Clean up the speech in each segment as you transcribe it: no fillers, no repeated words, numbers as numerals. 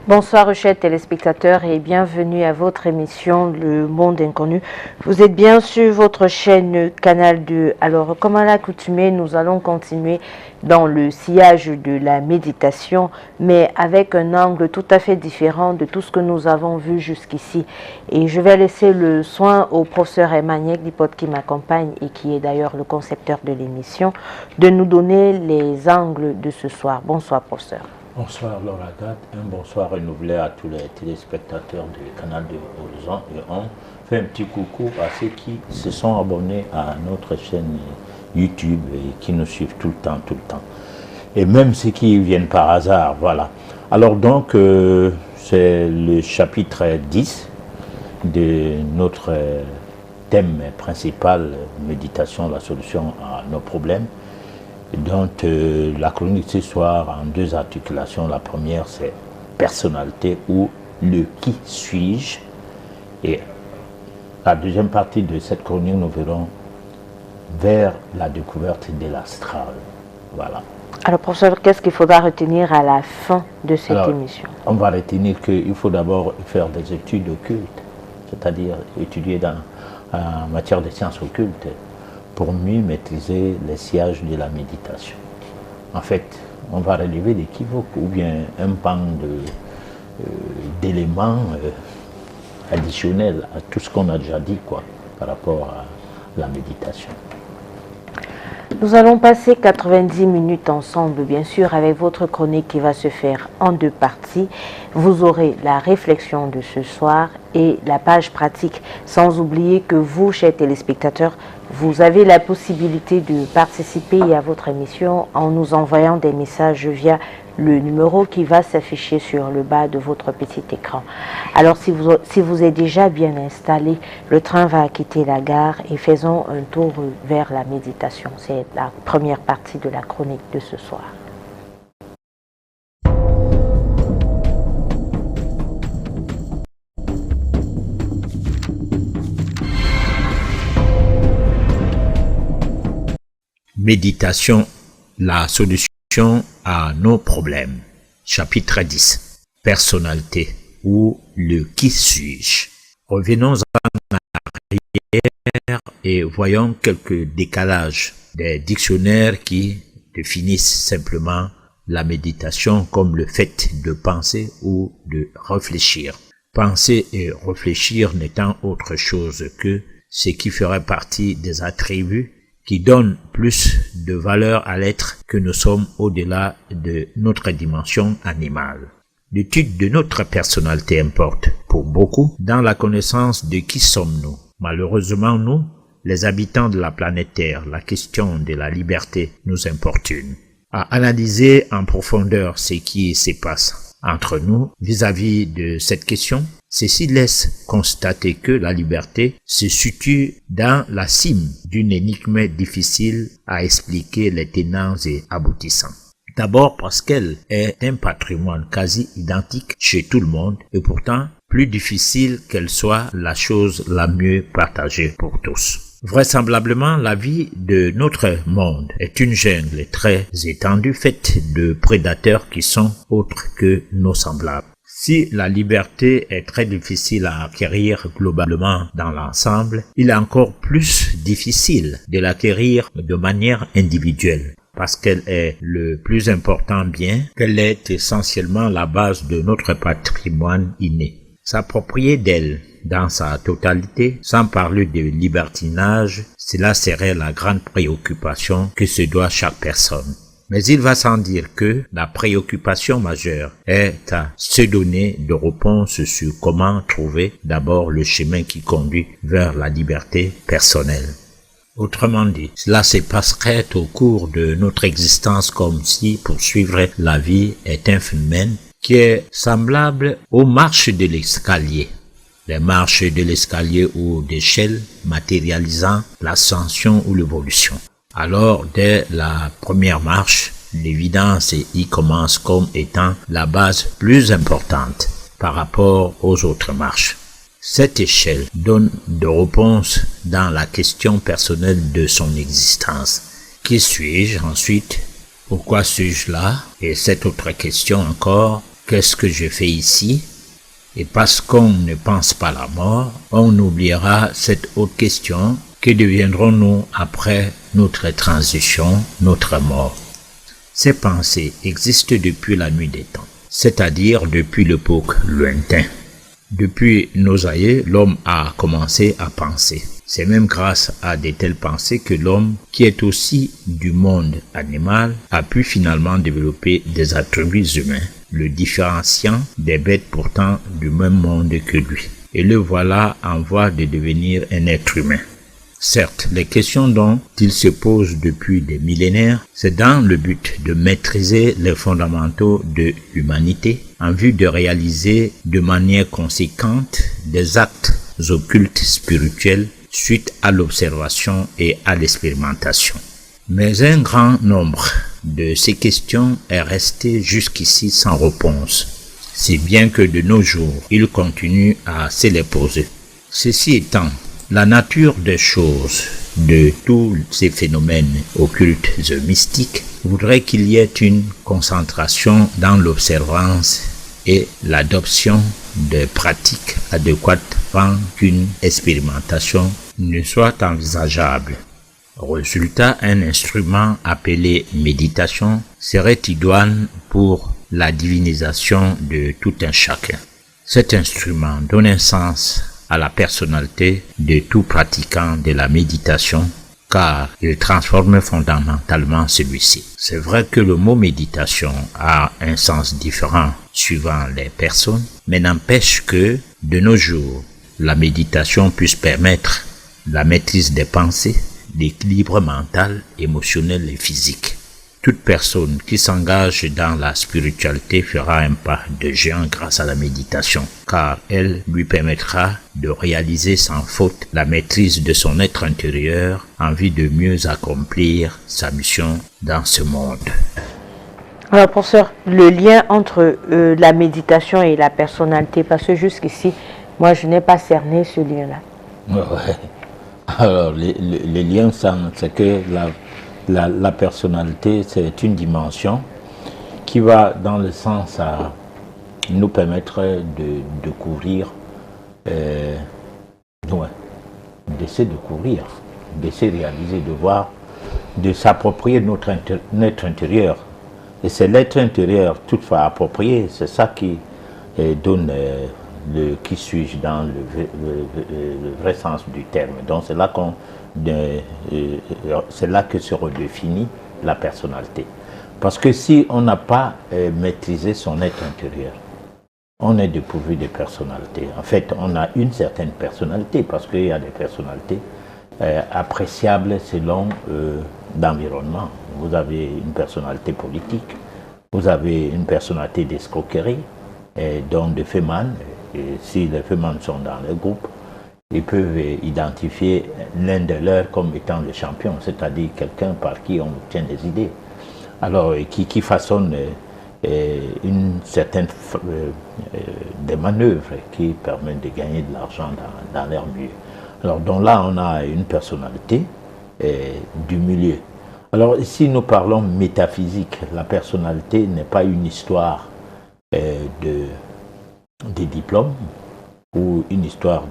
Bonsoir chers téléspectateurs et bienvenue à votre émission Le Monde Inconnu. Vous êtes bien sur votre chaîne Canal 2. Alors comme à l'accoutumée, nous allons continuer dans le sillage de la méditation, mais avec un angle tout à fait différent de tout ce que nous avons vu jusqu'ici. Et je vais laisser le soin au professeur Emmanuel Dipote qui m'accompagne et qui est d'ailleurs le concepteur de l'émission, de nous donner les angles de ce soir. Bonsoir professeur. Bonsoir Laura Gad, un bonsoir renouvelé à tous les téléspectateurs du canal de Horizon et on fait un petit coucou à ceux qui se sont abonnés à notre chaîne YouTube et qui nous suivent tout le temps. Et même ceux qui viennent par hasard, voilà. Alors donc, c'est le chapitre 10 de notre thème principal, méditation, la solution à nos problèmes. Donc la chronique ce soir en deux articulations. La première c'est personnalité ou le qui suis-je, et la deuxième partie de cette chronique nous verrons vers la découverte de l'astral. Voilà. Alors professeur, qu'est-ce qu'il faudra retenir à la fin de cette émission? On va retenir qu'il faut d'abord faire des études occultes, c'est-à-dire étudier en matière de sciences occultes, pour mieux maîtriser les sièges de la méditation. En fait, on va relever l'équivoque ou bien un pan d'éléments additionnels à tout ce qu'on a déjà dit par rapport à la méditation. Nous allons passer 90 minutes ensemble, bien sûr, avec votre chronique qui va se faire en deux parties. Vous aurez la réflexion de ce soir et la page pratique, sans oublier que vous, chers téléspectateurs, vous avez la possibilité de participer à votre émission en nous envoyant des messages via le numéro qui va s'afficher sur le bas de votre petit écran. Alors si vous êtes déjà bien installé, le train va quitter la gare et faisons un tour vers la méditation. C'est la première partie de la chronique de ce soir. Méditation, la solution à nos problèmes. Chapitre 10. Personnalité ou le qui suis-je. Revenons en arrière et voyons quelques décalages des dictionnaires qui définissent simplement la méditation comme le fait de penser ou de réfléchir. Penser et réfléchir n'étant autre chose que ce qui ferait partie des attributs qui donne plus de valeur à l'être que nous sommes au-delà de notre dimension animale. L'étude de notre personnalité importe pour beaucoup dans la connaissance de qui sommes-nous. Malheureusement, nous, les habitants de la planète Terre, la question de la liberté nous importune. À analyser en profondeur ce qui se passe entre nous vis-à-vis de cette question, ceci laisse constater que la liberté se situe dans la cime d'une énigme difficile à expliquer les tenants et aboutissants. D'abord parce qu'elle est un patrimoine quasi identique chez tout le monde et pourtant plus difficile qu'elle soit la chose la mieux partagée pour tous. Vraisemblablement, la vie de notre monde est une jungle très étendue faite de prédateurs qui sont autres que nos semblables. Si la liberté est très difficile à acquérir globalement dans l'ensemble, il est encore plus difficile de l'acquérir de manière individuelle, parce qu'elle est le plus important bien, qu'elle est essentiellement la base de notre patrimoine inné. S'approprier d'elle dans sa totalité, sans parler de libertinage, cela serait la grande préoccupation que se doit chaque personne. Mais il va sans dire que la préoccupation majeure est à se donner de réponses sur comment trouver d'abord le chemin qui conduit vers la liberté personnelle. Autrement dit, cela se passerait au cours de notre existence comme si poursuivre la vie est un phénomène qui est semblable aux marches de l'escalier. Les marches de l'escalier ou d'échelle matérialisant l'ascension ou l'évolution. Alors, dès la première marche, l'évidence y commence comme étant la base plus importante par rapport aux autres marches. Cette échelle donne des réponses dans la question personnelle de son existence. Qui suis-je ensuite? Pourquoi suis-je là? Et cette autre question encore, qu'est-ce que je fais ici? Et parce qu'on ne pense pas à la mort, on oubliera cette autre question, que deviendrons-nous après notre transition, notre mort? Ces pensées existent depuis la nuit des temps, c'est-à-dire depuis l'époque lointaine. Depuis nos aïeux, l'homme a commencé à penser. C'est même grâce à de telles pensées que l'homme, qui est aussi du monde animal, a pu finalement développer des attributs humains, le différenciant des bêtes pourtant du même monde que lui. Et le voilà en voie de devenir un être humain. Certes, les questions dont il se pose depuis des millénaires, c'est dans le but de maîtriser les fondamentaux de l'humanité en vue de réaliser de manière conséquente des actes occultes spirituels suite à l'observation et à l'expérimentation. Mais un grand nombre de ces questions est resté jusqu'ici sans réponse, si bien que de nos jours, il continue à se les poser. Ceci étant, la nature des choses, de tous ces phénomènes occultes et mystiques, voudrait qu'il y ait une concentration dans l'observance et l'adoption de pratiques adéquates avant qu'une expérimentation ne soit envisageable. Résultat, un instrument appelé méditation serait idoine pour la divinisation de tout un chacun. Cet instrument donne un sens à la personnalité de tout pratiquant de la méditation, car il transforme fondamentalement celui-ci. C'est vrai que le mot méditation a un sens différent suivant les personnes, mais n'empêche que, de nos jours, la méditation puisse permettre la maîtrise des pensées, l'équilibre mental, émotionnel et physique. Toute personne qui s'engage dans la spiritualité fera un pas de géant grâce à la méditation, car elle lui permettra de réaliser sans faute la maîtrise de son être intérieur en vue de mieux accomplir sa mission dans ce monde. Alors, professeur, le lien entre la méditation et la personnalité, parce que jusqu'ici, moi, je n'ai pas cerné ce lien-là. Ouais. Alors, les liens, c'est que la personnalité, c'est une dimension qui va dans le sens à nous permettre de couvrir, d'essayer de couvrir, d'essayer de réaliser, de voir, de s'approprier notre être intérieur. Et c'est l'être intérieur toutefois approprié, c'est ça qui donne le qui suis-je dans le vrai sens du terme. Donc c'est là c'est là que se redéfinit la personnalité. Parce que si on n'a pas maîtrisé son être intérieur, on est dépourvu de personnalité. En fait, on a une certaine personnalité, parce qu'il y a des personnalités appréciables selon l'environnement. Vous avez une personnalité politique, vous avez une personnalité d'escroquerie, donc de féman. Et si les fémans sont dans le groupe, ils peuvent identifier l'un de leurs comme étant le champion, c'est-à-dire quelqu'un par qui on obtient des idées. Alors, qui façonne une certaine des manœuvres qui permettent de gagner de l'argent dans leur milieu. Alors, donc là, on a une personnalité du milieu. Alors, si nous parlons métaphysique, la personnalité n'est pas une histoire des diplômes ou une histoire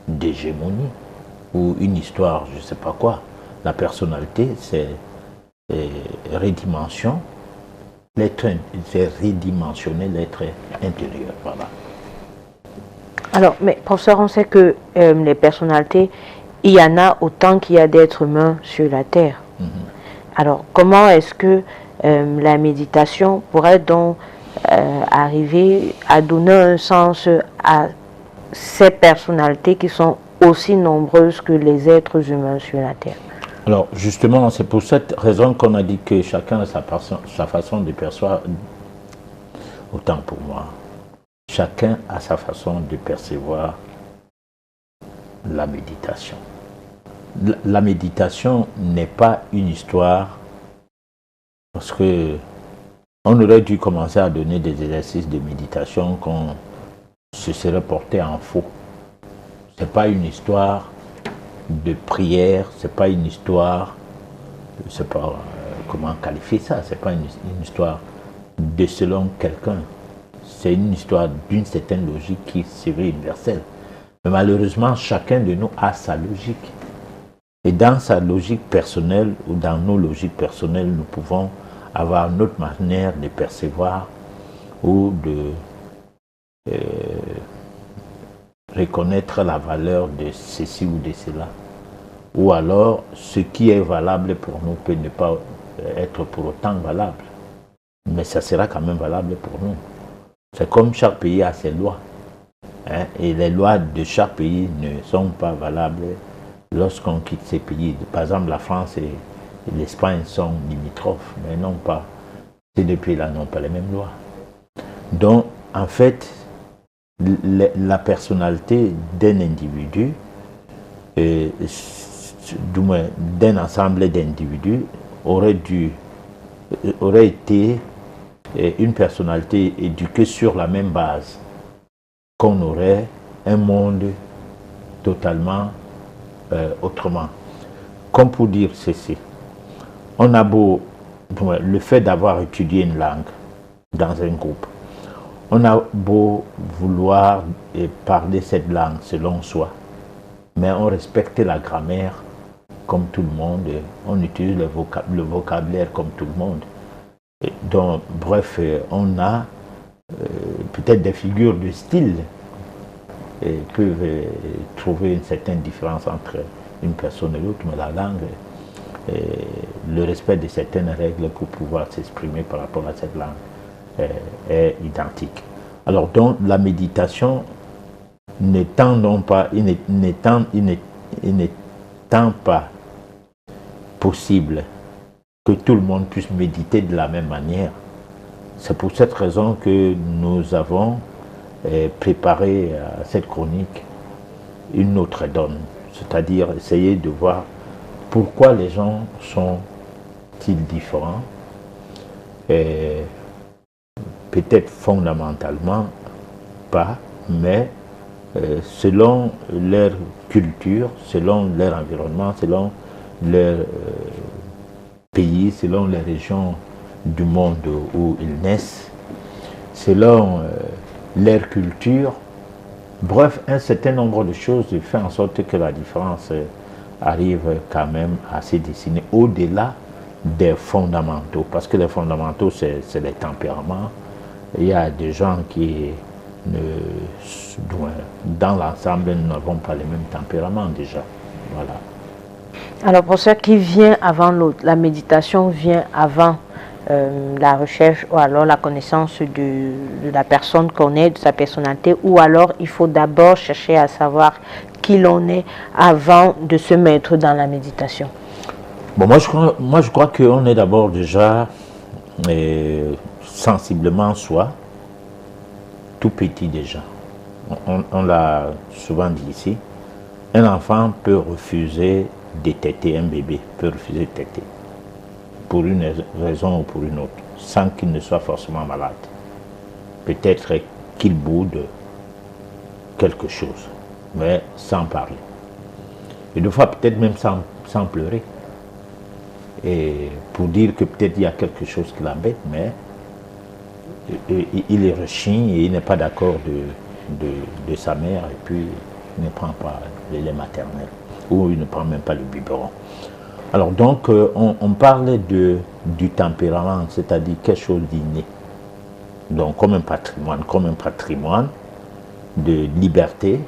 d'hégémonie ou une histoire je ne sais pas quoi. La personnalité, c'est rédimension, c'est redimensionner l'être intérieur. Voilà. Alors, mais professeur, on sait que les personnalités, il y en a autant qu'il y a d'êtres humains sur la Terre. Alors, comment est-ce que la méditation pourrait donc arriver à donner un sens à ces personnalités qui sont aussi nombreuses que les êtres humains sur la Terre? Alors, justement, c'est pour cette raison qu'on a dit que chacun a sa façon de percevoir, autant pour moi, chacun a sa façon de percevoir la méditation. La méditation n'est pas une histoire, parce que on aurait dû commencer à donner des exercices de méditation qu'on se serait porté en faux. Ce n'est pas une histoire de prière, ce n'est pas une histoire, je ne sais pas comment qualifier ça, ce n'est pas une histoire de selon quelqu'un. c'est une histoire d'une certaine logique qui serait universelle. Mais malheureusement, chacun de nous a sa logique. Et dans sa logique personnelle ou dans nos logiques personnelles, nous pouvons avoir notre manière de percevoir ou de reconnaître la valeur de ceci ou de cela. Ou alors, ce qui est valable pour nous peut ne pas être pour autant valable. Mais ça sera quand même valable pour nous. C'est comme chaque pays a ses lois. Hein, et les lois de chaque pays ne sont pas valables lorsqu'on quitte ces pays. Par exemple, la France et l'Espagne sont limitrophes, mais non pas. Ces deux pays-là n'ont pas les mêmes lois. Donc, en fait, la personnalité d'un individu, du moins d'un ensemble d'individus, aurait été une personnalité éduquée sur la même base, qu'on aurait un monde totalement autrement. Comme pour dire ceci, on a beau, le fait d'avoir étudié une langue dans un groupe, on a beau vouloir parler cette langue selon soi, mais on respecte la grammaire comme tout le monde, on utilise le vocabulaire comme tout le monde. Et donc, bref, on a peut-être des figures de style et peuvent trouver une certaine différence entre une personne et l'autre, mais la langue, le respect de certaines règles pour pouvoir s'exprimer par rapport à cette langue est identique. Alors donc la méditation n'étant pas possible que tout le monde puisse méditer de la même manière, c'est pour cette raison que nous avons préparé à cette chronique une autre donne, c'est-à-dire essayer de voir pourquoi les gens sont-ils différents, et peut-être fondamentalement pas, mais selon leur culture, selon leur environnement, selon leur pays, selon les régions du monde où ils naissent, selon leur culture. Bref, un certain nombre de choses fait en sorte que la différence arrive quand même à se dessiner au-delà des fondamentaux. Parce que les fondamentaux, c'est les tempéraments. Il y a des gens qui, dans l'ensemble, nous n'avons pas les mêmes tempéraments déjà. Voilà. Alors, pour ce qui vient avant l'autre, la méditation vient avant la recherche ou alors la connaissance de la personne qu'on est, de sa personnalité, ou alors il faut d'abord chercher à savoir qui l'on est avant de se mettre dans la méditation. Bon, moi je crois qu'on est d'abord déjà sensiblement soi, tout petit déjà. On l'a souvent dit ici, un enfant peut refuser de téter, un bébé peut refuser de téter, pour une raison ou pour une autre, sans qu'il ne soit forcément malade. Peut-être qu'il boude quelque chose, mais sans parler. Et des fois, peut-être même sans pleurer. Et pour dire que peut-être il y a quelque chose qui l'embête, mais il est rechigne et il n'est pas d'accord de sa mère, et puis il ne prend pas le lait maternel, ou il ne prend même pas le biberon. Alors donc, on parlait du tempérament, c'est-à-dire quelque chose d'inné. Donc comme un patrimoine de liberté,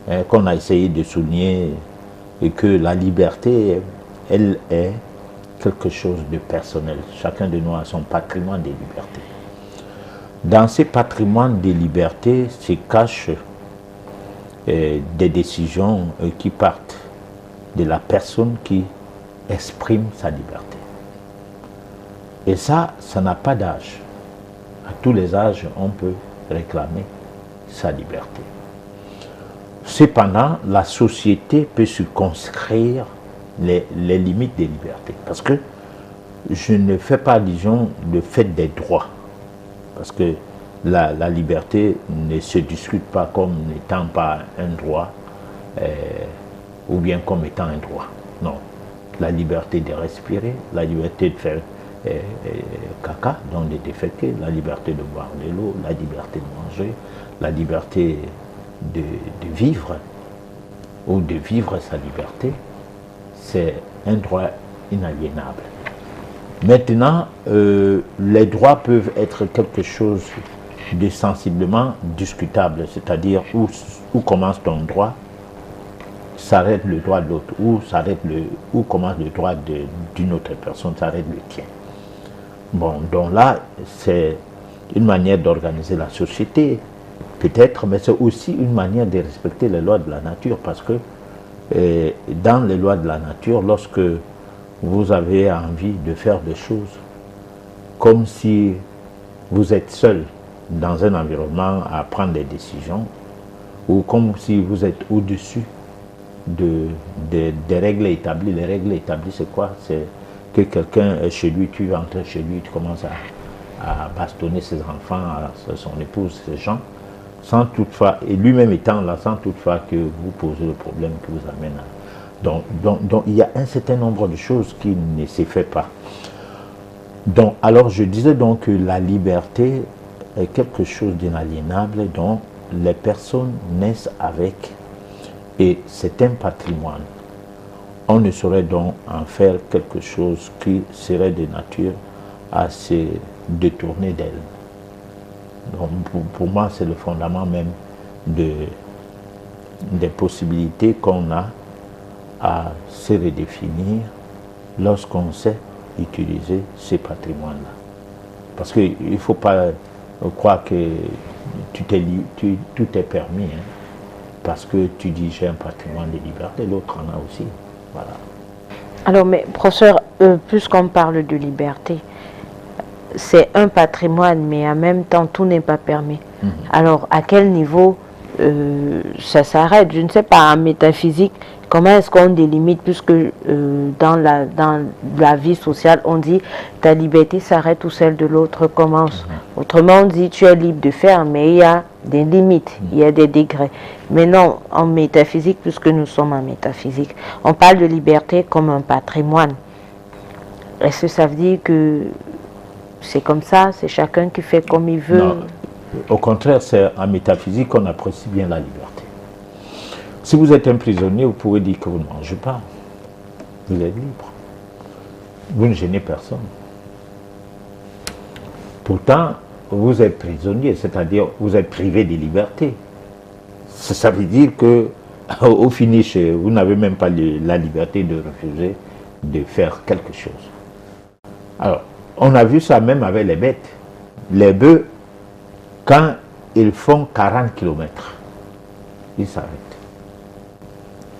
hein, qu'on a essayé de souligner, et que la liberté, elle est quelque chose de personnel. Chacun de nous a son patrimoine de liberté. Dans ces patrimoines de liberté se cachent des décisions qui partent de la personne qui exprime sa liberté. Et ça n'a pas d'âge. À tous les âges, on peut réclamer sa liberté. Cependant, la société peut circonscrire les limites des libertés. Parce que je ne fais pas allusion au fait des droits. Parce que la liberté ne se discute pas comme n'étant pas un droit ou bien comme étant un droit. Non. La liberté de respirer, la liberté de faire caca, donc de déféquer, la liberté de boire de l'eau, la liberté de manger, la liberté de vivre, ou de vivre sa liberté, c'est un droit inaliénable. Maintenant, les droits peuvent être quelque chose de sensiblement discutable, c'est-à-dire où commence ton droit, s'arrête le droit de l'autre, où commence le droit d'une autre personne, s'arrête le tien. Bon, donc là, c'est une manière d'organiser la société, peut-être, mais c'est aussi une manière de respecter les lois de la nature, parce que dans les lois de la nature, lorsque vous avez envie de faire des choses, comme si vous êtes seul dans un environnement à prendre des décisions, ou comme si vous êtes au-dessus des règles établies. Les règles établies, c'est quoi? C'est que quelqu'un est chez lui, tu entres chez lui, tu commences à bastonner ses enfants, son épouse, ses gens, sans toutefois, et lui-même étant là, sans toutefois que vous posez le problème qui vous amène à... Donc il y a un certain nombre de choses qui ne se fait pas. Donc, alors je disais donc que la liberté est quelque chose d'inaliénable dont les personnes naissent avec, et c'est un patrimoine. On ne saurait donc en faire quelque chose qui serait de nature à se détourner d'elle. Donc pour moi, c'est le fondament même des possibilités qu'on a à se redéfinir lorsqu'on sait utiliser ces patrimoines-là. Parce qu'il ne faut pas croire que tout est permis, hein, parce que tu dis j'ai un patrimoine de liberté, l'autre en a aussi. Voilà. Alors, mais professeur, puisqu'on parle de liberté, c'est un patrimoine, mais en même temps, tout n'est pas permis. Alors, à quel niveau ça s'arrête? Je ne sais pas, en métaphysique, comment est-ce qu'on délimite, puisque dans la vie sociale, on dit ta liberté s'arrête où celle de l'autre commence. Autrement, on dit tu es libre de faire, mais il y a des limites, il y a des degrés. Mais non, en métaphysique, puisque nous sommes en métaphysique, on parle de liberté comme un patrimoine. Est-ce que ça veut dire que c'est comme ça, c'est chacun qui fait comme il veut? Non. Au contraire, c'est en métaphysique qu'on apprécie bien la liberté. Si vous êtes un prisonnier, vous pouvez dire que vous ne mangez pas. Vous êtes libre. Vous ne gênez personne. Pourtant, vous êtes prisonnier, c'est-à-dire vous êtes privé de liberté. Ça veut dire que au finish, vous n'avez même pas la liberté de refuser de faire quelque chose. Alors, on a vu ça même avec les bêtes. Les bœufs, quand ils font 40 km, ils s'arrêtent.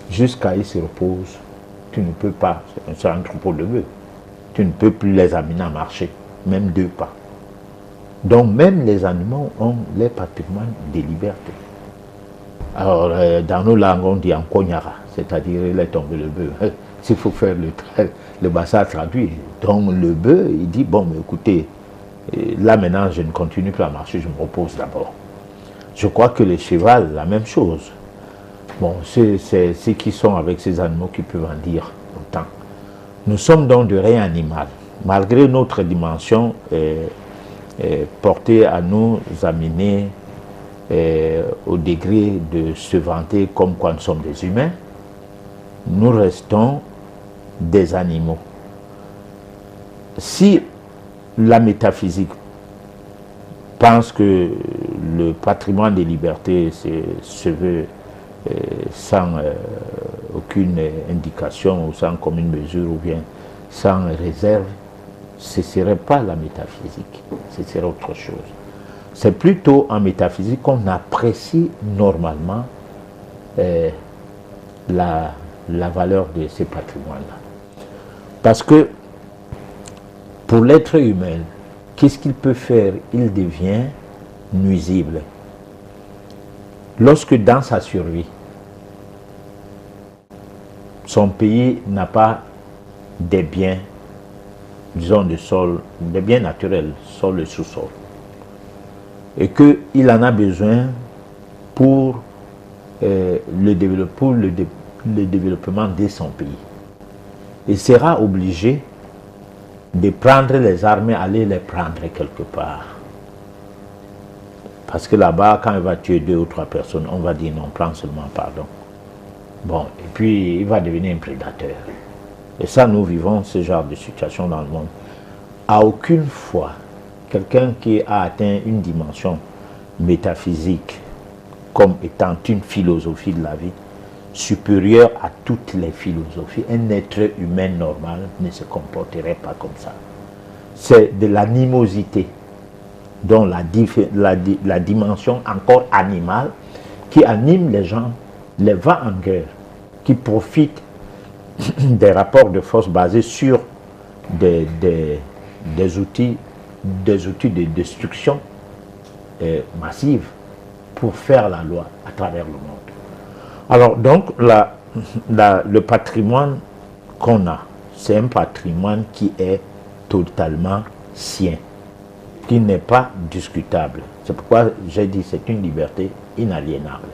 Jusqu'à ils se reposent. Tu ne peux pas, c'est un troupeau de bœufs, tu ne peux plus les amener à marcher, même 2 pas. Donc même les animaux ont les patrimoines de liberté. Alors dans nos langues on dit en cognara, c'est-à-dire il est tombé le bœuf. S'il faut faire le bassin traduit. Donc le bœuf il dit bon mais écoutez, là maintenant je ne continue plus à marcher, je me repose d'abord. Je crois que les chevals, la même chose. Bon, c'est ceux qui sont avec ces animaux qui peuvent en dire autant. Nous sommes donc de rien animal. Malgré notre dimension portée à nous amener au degré de se vanter comme quoi nous sommes des humains, nous restons des animaux. Si la métaphysique pense que le patrimoine des libertés se veut sans aucune indication ou sans commune mesure ou bien sans réserve, ce ne serait pas la métaphysique, ce serait autre chose. C'est plutôt en métaphysique qu'on apprécie normalement la valeur de ces patrimoines-là. Parce que pour l'être humain, qu'est-ce qu'il peut faire? Il devient nuisible. Lorsque dans sa survie, son pays n'a pas des biens, disons de sol, des biens naturels, sol et sous-sol, et qu'il en a besoin pour le développement de son pays. Il sera obligé de prendre les armes et aller les prendre quelque part. Parce que là-bas, quand il va tuer 2 ou 3 personnes, on va dire non, prends seulement pardon. Bon, et puis il va devenir un prédateur. Et ça, nous vivons ce genre de situation dans le monde. À aucune fois, quelqu'un qui a atteint une dimension métaphysique comme étant une philosophie de la vie supérieure à toutes les philosophies, un être humain normal ne se comporterait pas comme ça. C'est de l'animosité, dont la dimension encore animale qui anime les gens, les va en guerre, qui profitent des rapports de force basés sur des outils de destruction massive pour faire la loi à travers le monde. Alors donc le patrimoine qu'on a, c'est un patrimoine qui est totalement sien, qui n'est pas discutable. C'est pourquoi j'ai dit que c'est une liberté inaliénable.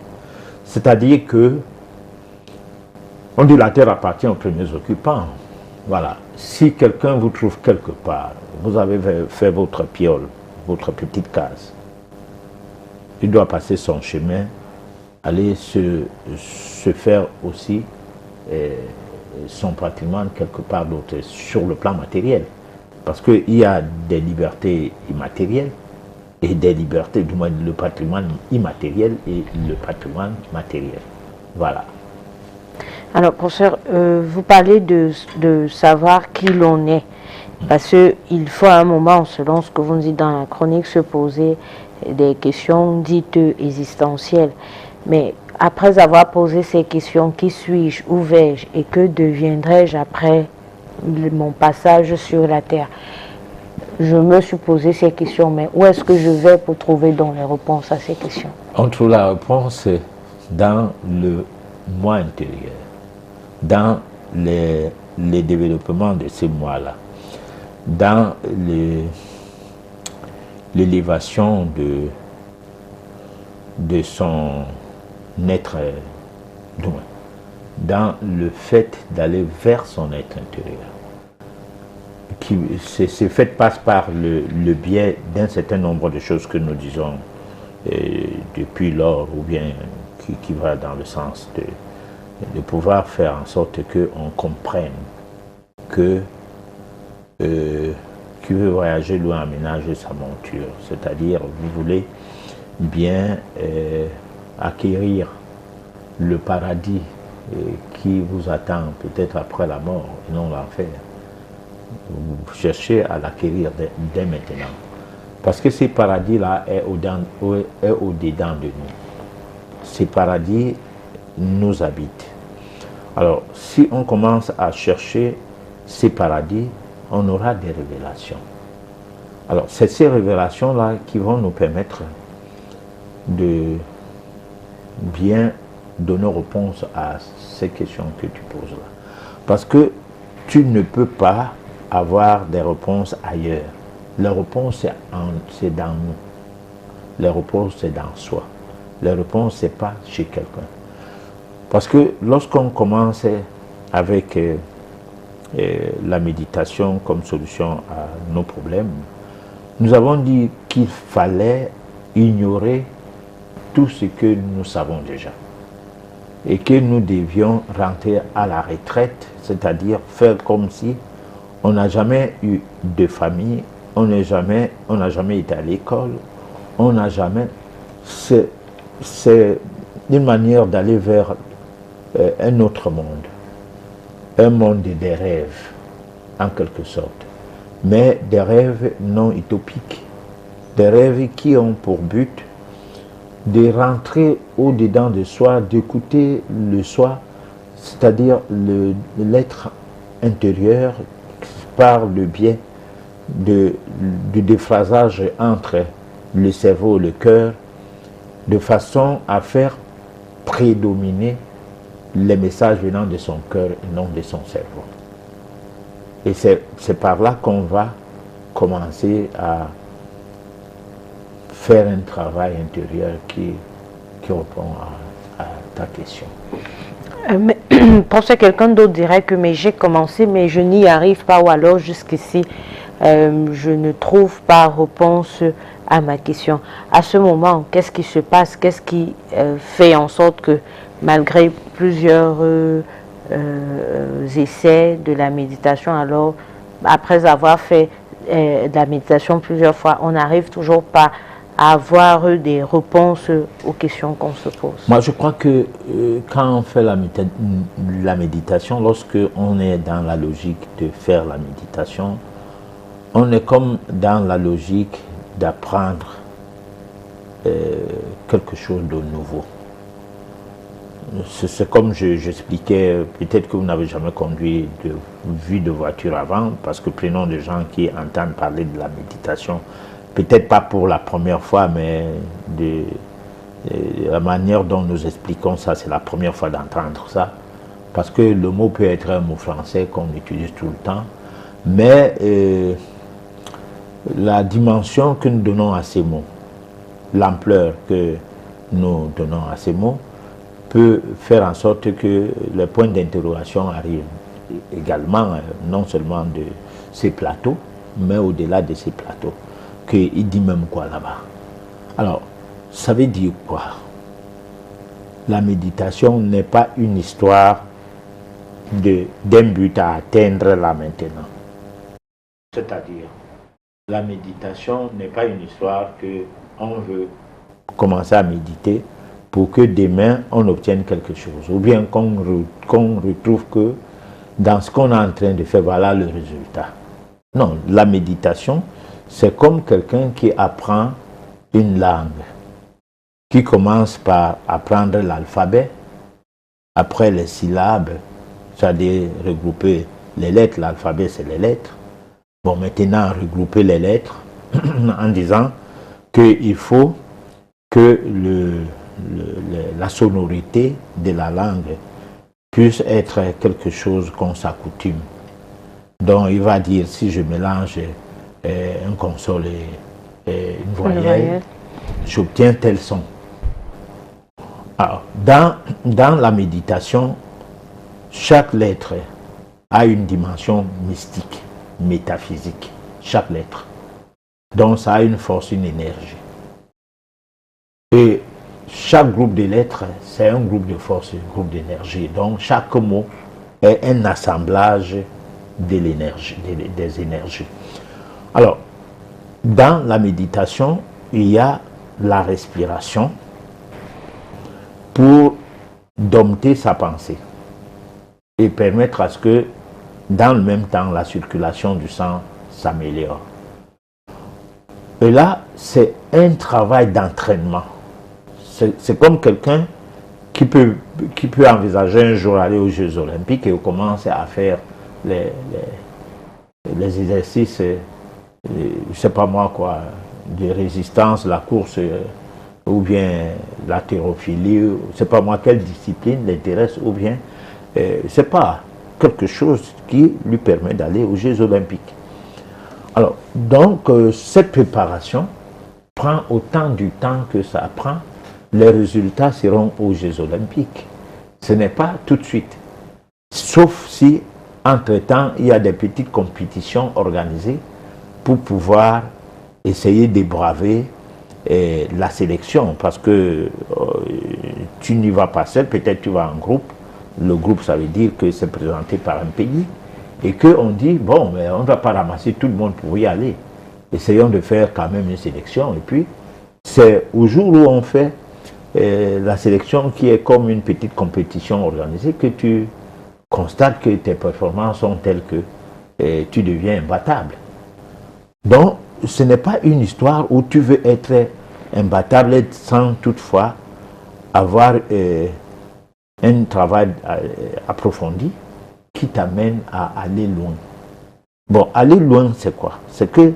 C'est-à-dire que on dit la terre appartient aux premiers occupants. Voilà. Si quelqu'un vous trouve quelque part, vous avez fait votre piole, votre petite case, il doit passer son chemin, aller se faire aussi son patrimoine quelque part d'autre, sur le plan matériel. Parce qu'il y a des libertés immatérielles et des libertés, du moins le patrimoine immatériel et le patrimoine matériel. Voilà. Alors, professeur, vous parlez de savoir qui l'on est. Parce qu'il faut à un moment, selon ce que vous nous dites dans la chronique, se poser des questions dites existentielles. Mais après avoir posé ces questions, qui suis-je, où vais-je et que deviendrai-je après mon passage sur la terre? Je me suis posé ces questions, mais où est-ce que je vais pour trouver donc les réponses à ces questions? On trouve la réponse dans le moi intérieur, dans les développements de ces moi-là, dans l'élévation de son être, dans le fait d'aller vers son être intérieur. Ce fait passe par le biais d'un certain nombre de choses que nous disons depuis lors, ou bien qui va dans le sens de pouvoir faire en sorte qu'on comprenne que qui veut voyager loin aménager sa monture, c'est-à-dire vous voulez bien acquérir le paradis qui vous attend peut-être après la mort et non l'enfer. Vous cherchez à l'acquérir dès maintenant. Parce que ces paradis-là est au-dedans de nous. Ces paradis nous habitent. Alors, si on commence à chercher ces paradis, on aura des révélations. Alors, c'est ces révélations-là qui vont nous permettre de bien donner réponse à ces questions que tu poses là. Parce que tu ne peux pas avoir des réponses ailleurs. La réponse, c'est dans nous. La réponse, c'est dans soi. La réponse, c'est pas chez quelqu'un. Parce que lorsqu'on commence avec la méditation comme solution à nos problèmes, nous avons dit qu'il fallait ignorer tout ce que nous savons déjà. Et que nous devions rentrer à la retraite, c'est-à-dire faire comme si on n'a jamais eu de famille, on n'a jamais été à l'école, on n'a jamais... C'est une manière d'aller vers un autre monde, un monde des rêves, en quelque sorte, mais des rêves non utopiques, des rêves qui ont pour but de rentrer au-dedans de soi, d'écouter le soi, c'est-à-dire l'être intérieur par le biais du déphasage entre le cerveau et le cœur, de façon à faire prédominer les messages venant de son cœur et non de son cerveau. Et c'est par là qu'on va commencer à faire un travail intérieur qui répond à ta question. Mais, parce que quelqu'un d'autre dirait que mais j'ai commencé, mais je n'y arrive pas, ou alors jusqu'ici, je ne trouve pas réponse à ma question. À ce moment, qu'est-ce qui se passe? Qu'est-ce qui fait en sorte que malgré plusieurs essais de la méditation, alors après avoir fait de la méditation plusieurs fois, on n'arrive toujours pas à avoir des réponses aux questions qu'on se pose? Moi, je crois que quand on fait la méditation, lorsque on est dans la logique de faire la méditation, on est comme dans la logique d'apprendre quelque chose de nouveau. C'est comme j'expliquais, peut-être que vous n'avez jamais conduit vu de voiture avant, parce que prenons des gens qui entendent parler de la méditation, peut-être pas pour la première fois, mais de la manière dont nous expliquons ça, c'est la première fois d'entendre ça, parce que le mot peut être un mot français qu'on utilise tout le temps, mais la dimension que nous donnons à ces mots, l'ampleur que nous donnons à ces mots, peut faire en sorte que les points d'interrogation arrivent également, non seulement de ces plateaux, mais au-delà de ces plateaux. Qu'il dit même quoi là-bas? Alors, ça veut dire quoi? La méditation n'est pas une histoire d'un but à atteindre là maintenant. C'est-à-dire, la méditation n'est pas une histoire qu'on veut commencer à méditer pour que demain on obtienne quelque chose, ou bien qu'on retrouve que dans ce qu'on est en train de faire, voilà le résultat. Non, la méditation, c'est comme quelqu'un qui apprend une langue, qui commence par apprendre l'alphabet, après les syllabes, c'est-à-dire regrouper les lettres, l'alphabet c'est les lettres. Bon, maintenant regrouper les lettres en disant qu'il faut que la sonorité de la langue puisse être quelque chose qu'on s'accoutume. Donc il va dire, si je mélange un console et une voyelle, j'obtiens tel son. Alors, dans la méditation, chaque lettre a une dimension mystique, métaphysique, chaque lettre. Donc ça a une force, une énergie. Et chaque groupe de lettres, c'est un groupe de force, un groupe d'énergie. Donc chaque mot est un assemblage de l'énergie, des énergies. Alors, dans la méditation, il y a la respiration pour dompter sa pensée et permettre à ce que, dans le même temps, la circulation du sang s'améliore. Et là, c'est un travail d'entraînement. C'est comme quelqu'un qui peut envisager un jour aller aux Jeux Olympiques et commencer à faire les exercices, je ne sais pas moi quoi, de résistance, la course ou bien l'haltérophilie, je ne sais pas moi quelle discipline l'intéresse, ou bien c'est pas quelque chose qui lui permet d'aller aux Jeux Olympiques. Alors, donc, cette préparation prend autant du temps que ça prend. Les résultats seront aux Jeux Olympiques. Ce n'est pas tout de suite. Sauf si, entre-temps, il y a des petites compétitions organisées pour pouvoir essayer de braver la sélection. Parce que tu n'y vas pas seul, peut-être tu vas en groupe. Le groupe, ça veut dire que c'est présenté par un pays. Et qu'on dit, bon, mais on ne va pas ramasser tout le monde pour y aller. Essayons de faire quand même une sélection. Et puis, c'est au jour où on fait la sélection qui est comme une petite compétition organisée que tu constates que tes performances sont telles que tu deviens imbattable. Donc, ce n'est pas une histoire où tu veux être imbattable sans toutefois avoir un travail approfondi qui t'amène à aller loin. Bon, aller loin, c'est quoi? C'est que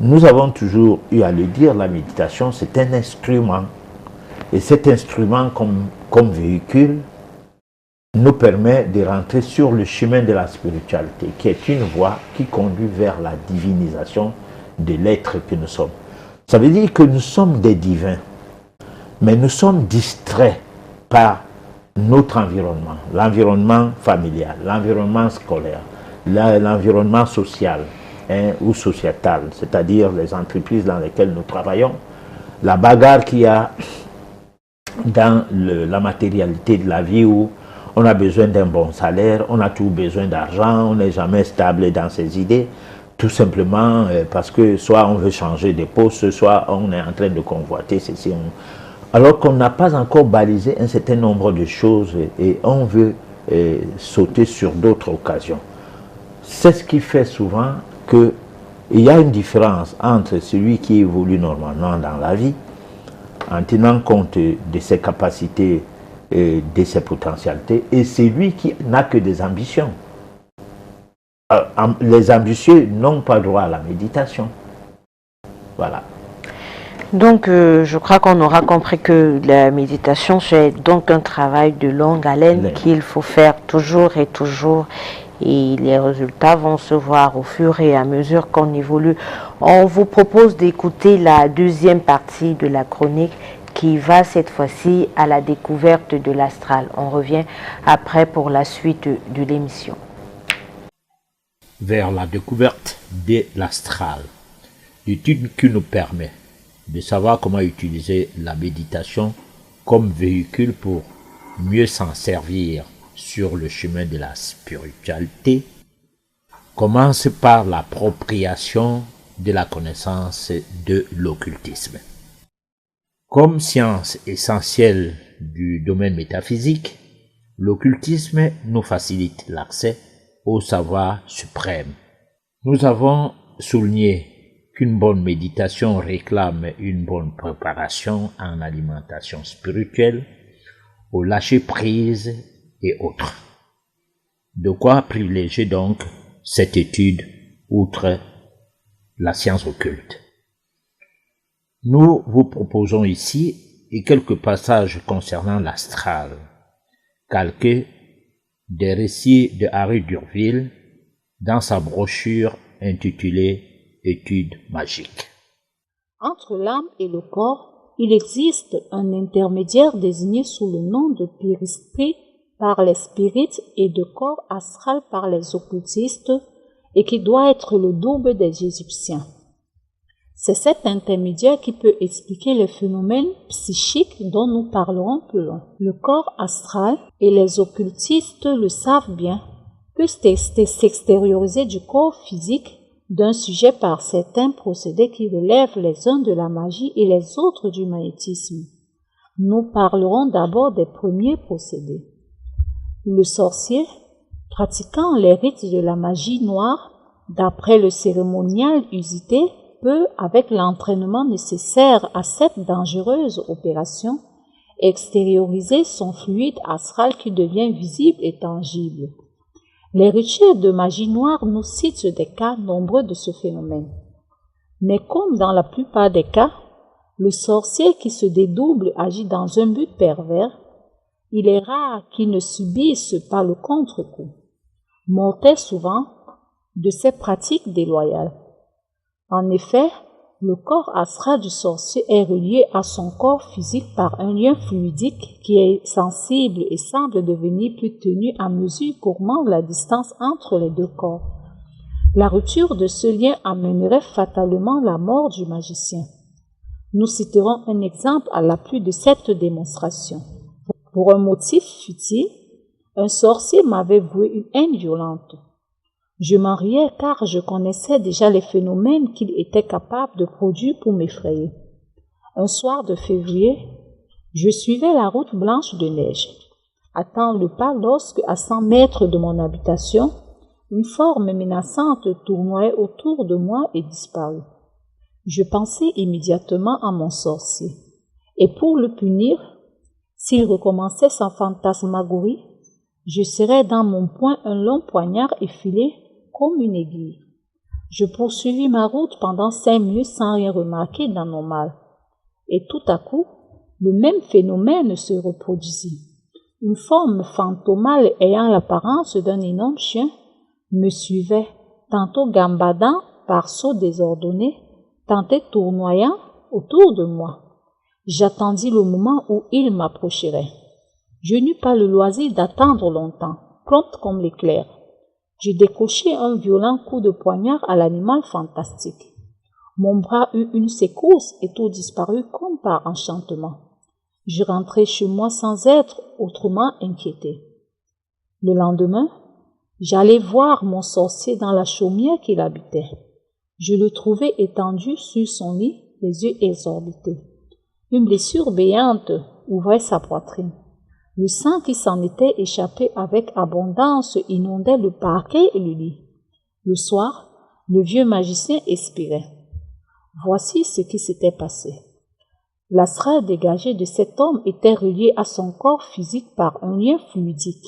nous avons toujours eu à le dire, la méditation, c'est un instrument. Et cet instrument, comme véhicule, nous permet de rentrer sur le chemin de la spiritualité, qui est une voie qui conduit vers la divinisation de l'être que nous sommes. Ça veut dire que nous sommes des divins, mais nous sommes distraits par notre environnement, l'environnement familial, l'environnement scolaire, l'environnement social ou sociétal, c'est-à-dire les entreprises dans lesquelles nous travaillons, la bagarre qu'il y a dans la matérialité de la vie où on a besoin d'un bon salaire, on a toujours besoin d'argent, on n'est jamais stable dans ses idées, tout simplement parce que soit on veut changer de poste, soit on est en train de convoiter ceci. Alors qu'on n'a pas encore balisé un certain nombre de choses et on veut sauter sur d'autres occasions. C'est ce qui fait souvent qu'il y a une différence entre celui qui évolue normalement dans la vie, en tenant compte de ses capacités et de ses potentialités, et celui qui n'a que des ambitions. Les ambitieux n'ont pas droit à la méditation. Voilà. Donc, je crois qu'on aura compris que la méditation, c'est donc un travail de longue haleine qu'il faut faire toujours et toujours. Et les résultats vont se voir au fur et à mesure qu'on évolue. On vous propose d'écouter la deuxième partie de la chronique qui va cette fois-ci à la découverte de l'astral. On revient après pour la suite de l'émission. Vers la découverte de l'astral, l'étude qui nous permet de savoir comment utiliser la méditation comme véhicule pour mieux s'en servir sur le chemin de la spiritualité, commence par l'appropriation de la connaissance de l'occultisme. Comme science essentielle du domaine métaphysique, l'occultisme nous facilite l'accès au savoir suprême. Nous avons souligné qu'une bonne méditation réclame une bonne préparation en alimentation spirituelle, au lâcher-prise et autres. De quoi privilégier donc cette étude outre la science occulte. Nous vous proposons ici quelques passages concernant l'astral, calqués des récits de Harry Durville dans sa brochure intitulée Études magiques. Entre l'âme et le corps, il existe un intermédiaire désigné sous le nom de périsprit par les spirites et de corps astral par les occultistes et qui doit être le double des Égyptiens. C'est cet intermédiaire qui peut expliquer les phénomènes psychiques dont nous parlerons plus loin. Le corps astral, et les occultistes le savent bien, peut s'extérioriser du corps physique d'un sujet par certains procédés qui relèvent les uns de la magie et les autres du magnétisme. Nous parlerons d'abord des premiers procédés. Le sorcier, pratiquant les rites de la magie noire, d'après le cérémonial usité, peut, avec l'entraînement nécessaire à cette dangereuse opération, extérioriser son fluide astral qui devient visible et tangible. Les rituels de magie noire nous citent des cas nombreux de ce phénomène. Mais comme dans la plupart des cas, le sorcier qui se dédouble agit dans un but pervers, il est rare qu'il ne subisse pas le contre-coup, mortel souvent, de ces pratiques déloyales. En effet, le corps astral du sorcier est relié à son corps physique par un lien fluidique qui est sensible et semble devenir plus tenu à mesure qu'augmente la distance entre les deux corps. La rupture de ce lien amènerait fatalement la mort du magicien. Nous citerons un exemple à l'appui de cette démonstration. Pour un motif futile, un sorcier m'avait voué une haine violente. Je m'en riais car je connaissais déjà les phénomènes qu'il était capable de produire pour m'effrayer. Un soir de février, je suivais la route blanche de neige. Attends le pas lorsque, à 100 mètres de mon habitation, une forme menaçante tournoyait autour de moi et disparut. Je pensai immédiatement à mon sorcier. Et pour le punir, s'il recommençait sa fantasmagorie, je serrais dans mon poing un long poignard effilé comme une aiguille. Je poursuivis ma route pendant 5 minutes sans rien remarquer d'anormal. Et tout à coup, le même phénomène se reproduisit. Une forme fantomale ayant l'apparence d'un énorme chien me suivait, tantôt gambadant par sauts désordonnés, tantôt tournoyant autour de moi. J'attendis le moment où il m'approcherait. Je n'eus pas le loisir d'attendre longtemps, prompte comme l'éclair. Je décochai un violent coup de poignard à l'animal fantastique. Mon bras eut une secousse et tout disparut comme par enchantement. Je rentrai chez moi sans être autrement inquiété. Le lendemain, j'allai voir mon sorcier dans la chaumière qu'il habitait. Je le trouvai étendu sur son lit, les yeux exorbités. Une blessure béante ouvrait sa poitrine. Le sang qui s'en était échappé avec abondance inondait le parquet et le lit. Le soir, le vieux magicien expirait. Voici ce qui s'était passé. L'astral dégagé de cet homme était relié à son corps physique par un lien fluidique.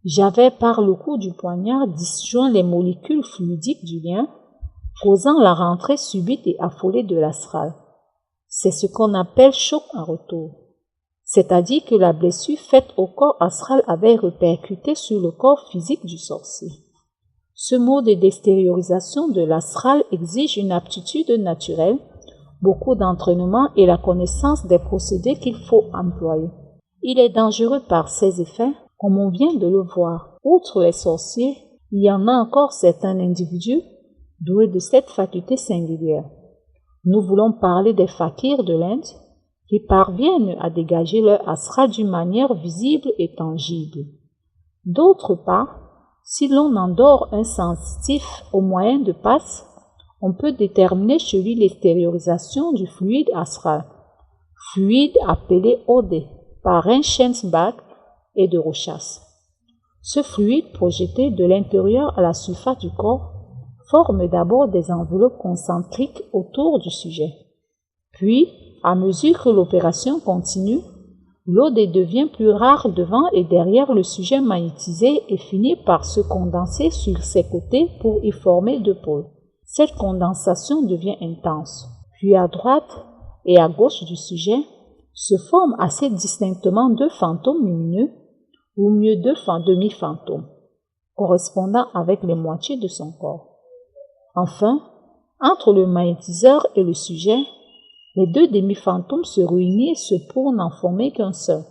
J'avais par le coup du poignard disjoint les molécules fluidiques du lien, causant la rentrée subite et affolée de l'astral. C'est ce qu'on appelle choc en retour. C'est-à-dire que la blessure faite au corps astral avait répercuté sur le corps physique du sorcier. Ce mode d'extériorisation de l'astral exige une aptitude naturelle, beaucoup d'entraînement et la connaissance des procédés qu'il faut employer. Il est dangereux par ses effets, comme on vient de le voir. Outre les sorciers, il y en a encore certains individus doués de cette faculté singulière. Nous voulons parler des fakirs de l'Inde qui parviennent à dégager leur astral d'une manière visible et tangible. D'autre part, si l'on endort un sensitif au moyen de passe, on peut déterminer chez lui l'extériorisation du fluide astral, fluide appelé Odé par Reichenbach et de Rochas. Ce fluide projeté de l'intérieur à la surface du corps forme d'abord des enveloppes concentriques autour du sujet. Puis, à mesure que l'opération continue, l'eau devient plus rare devant et derrière le sujet magnétisé et finit par se condenser sur ses côtés pour y former deux pôles. Cette condensation devient intense. Puis à droite et à gauche du sujet se forment assez distinctement deux fantômes lumineux, ou mieux deux demi-fantômes, correspondant avec les moitiés de son corps. Enfin, entre le magnétiseur et le sujet, les deux demi-fantômes se réunissent pour n'en former qu'un seul.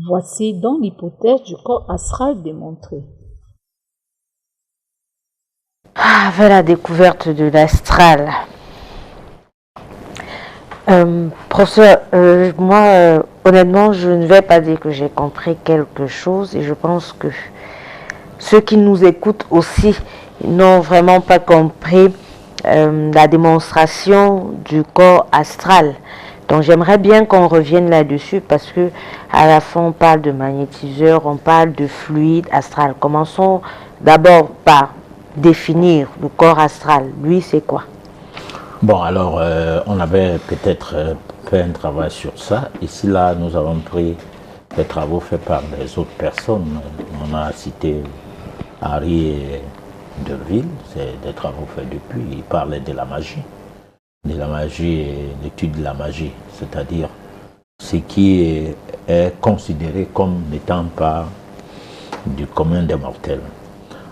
Voici donc l'hypothèse du corps astral démontrée. Avec la découverte de l'astral. Professeur, moi, honnêtement, je ne vais pas dire que j'ai compris quelque chose et je pense que ceux qui nous écoutent aussi n'ont vraiment pas compris la démonstration du corps astral. Donc j'aimerais bien qu'on revienne là-dessus parce que à la fin on parle de magnétiseur, on parle de fluide astral. Commençons d'abord par définir le corps astral. Lui, c'est quoi? Bon, alors on avait peut-être fait un travail sur ça. Ici, là, nous avons pris des travaux faits par des autres personnes. On a cité Henri Derville, c'est des travaux faits depuis. Il parlait de la magie et l'étude de la magie, c'est-à-dire ce qui est considéré comme n'étant pas du commun des mortels.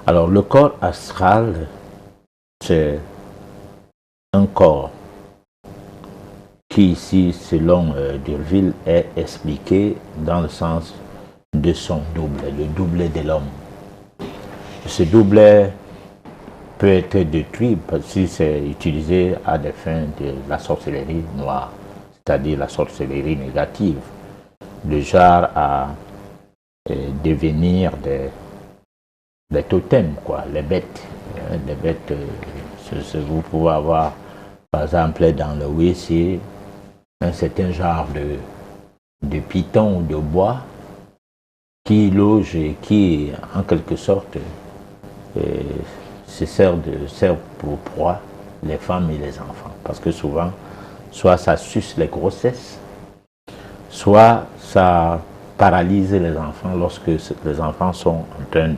Alors le corps astral, c'est un corps qui ici, selon Derville, est expliqué dans le sens de son double, le doublet de l'homme. Ce doublet peut être détruit si c'est utilisé à des fins de la sorcellerie noire, c'est-à-dire la sorcellerie négative, le genre à devenir des totems, quoi, les bêtes. Les bêtes, vous pouvez avoir, par exemple, dans le WC, un certain genre de python ou de bois qui loge et qui, en quelque sorte, se sert pour proie les femmes et les enfants. Parce que souvent, soit ça suce les grossesses, soit ça paralyse les enfants lorsque les enfants sont en train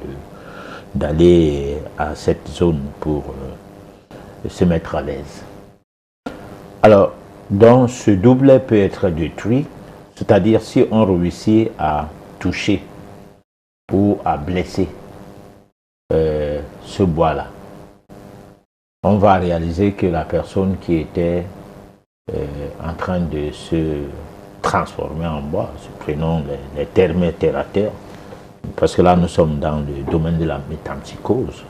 d'aller à cette zone pour se mettre à l'aise. Alors, donc ce doublet peut être détruit, c'est-à-dire si on réussit à toucher ou à blesser ce bois-là, on va réaliser que la personne qui était en train de se transformé en bois. Prenons les termes terre à terre, parce que là nous sommes dans le domaine de la métempsychose.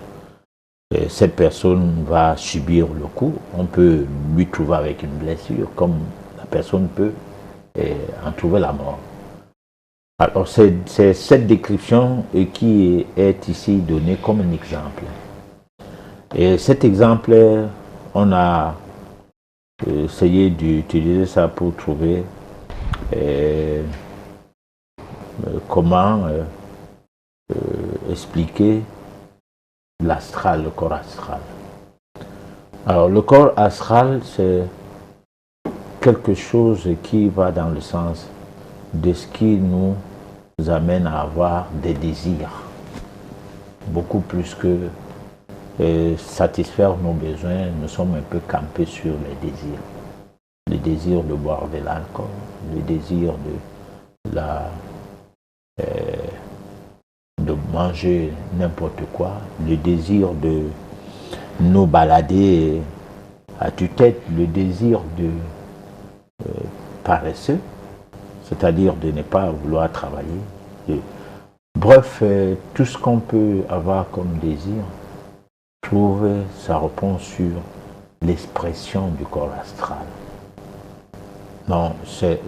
Et cette personne va subir le coup, on peut lui trouver avec une blessure, comme la personne peut en trouver la mort. Alors c'est cette description qui est ici donnée comme un exemple. Et cet exemple, on a essayé d'utiliser ça pour trouver comment expliquer l'astral, le corps astral. Alors le corps astral, c'est quelque chose qui va dans le sens de ce qui nous amène à avoir des désirs, beaucoup plus que satisfaire nos besoins. Nous sommes un peu campés sur les désirs. Le désir de boire de l'alcool, le désir de manger n'importe quoi, le désir de nous balader à tue-tête, le désir de paresseux, c'est-à-dire de ne pas vouloir travailler. Bref, tout ce qu'on peut avoir comme désir trouve sa réponse sur l'expression du corps astral. Non, c'est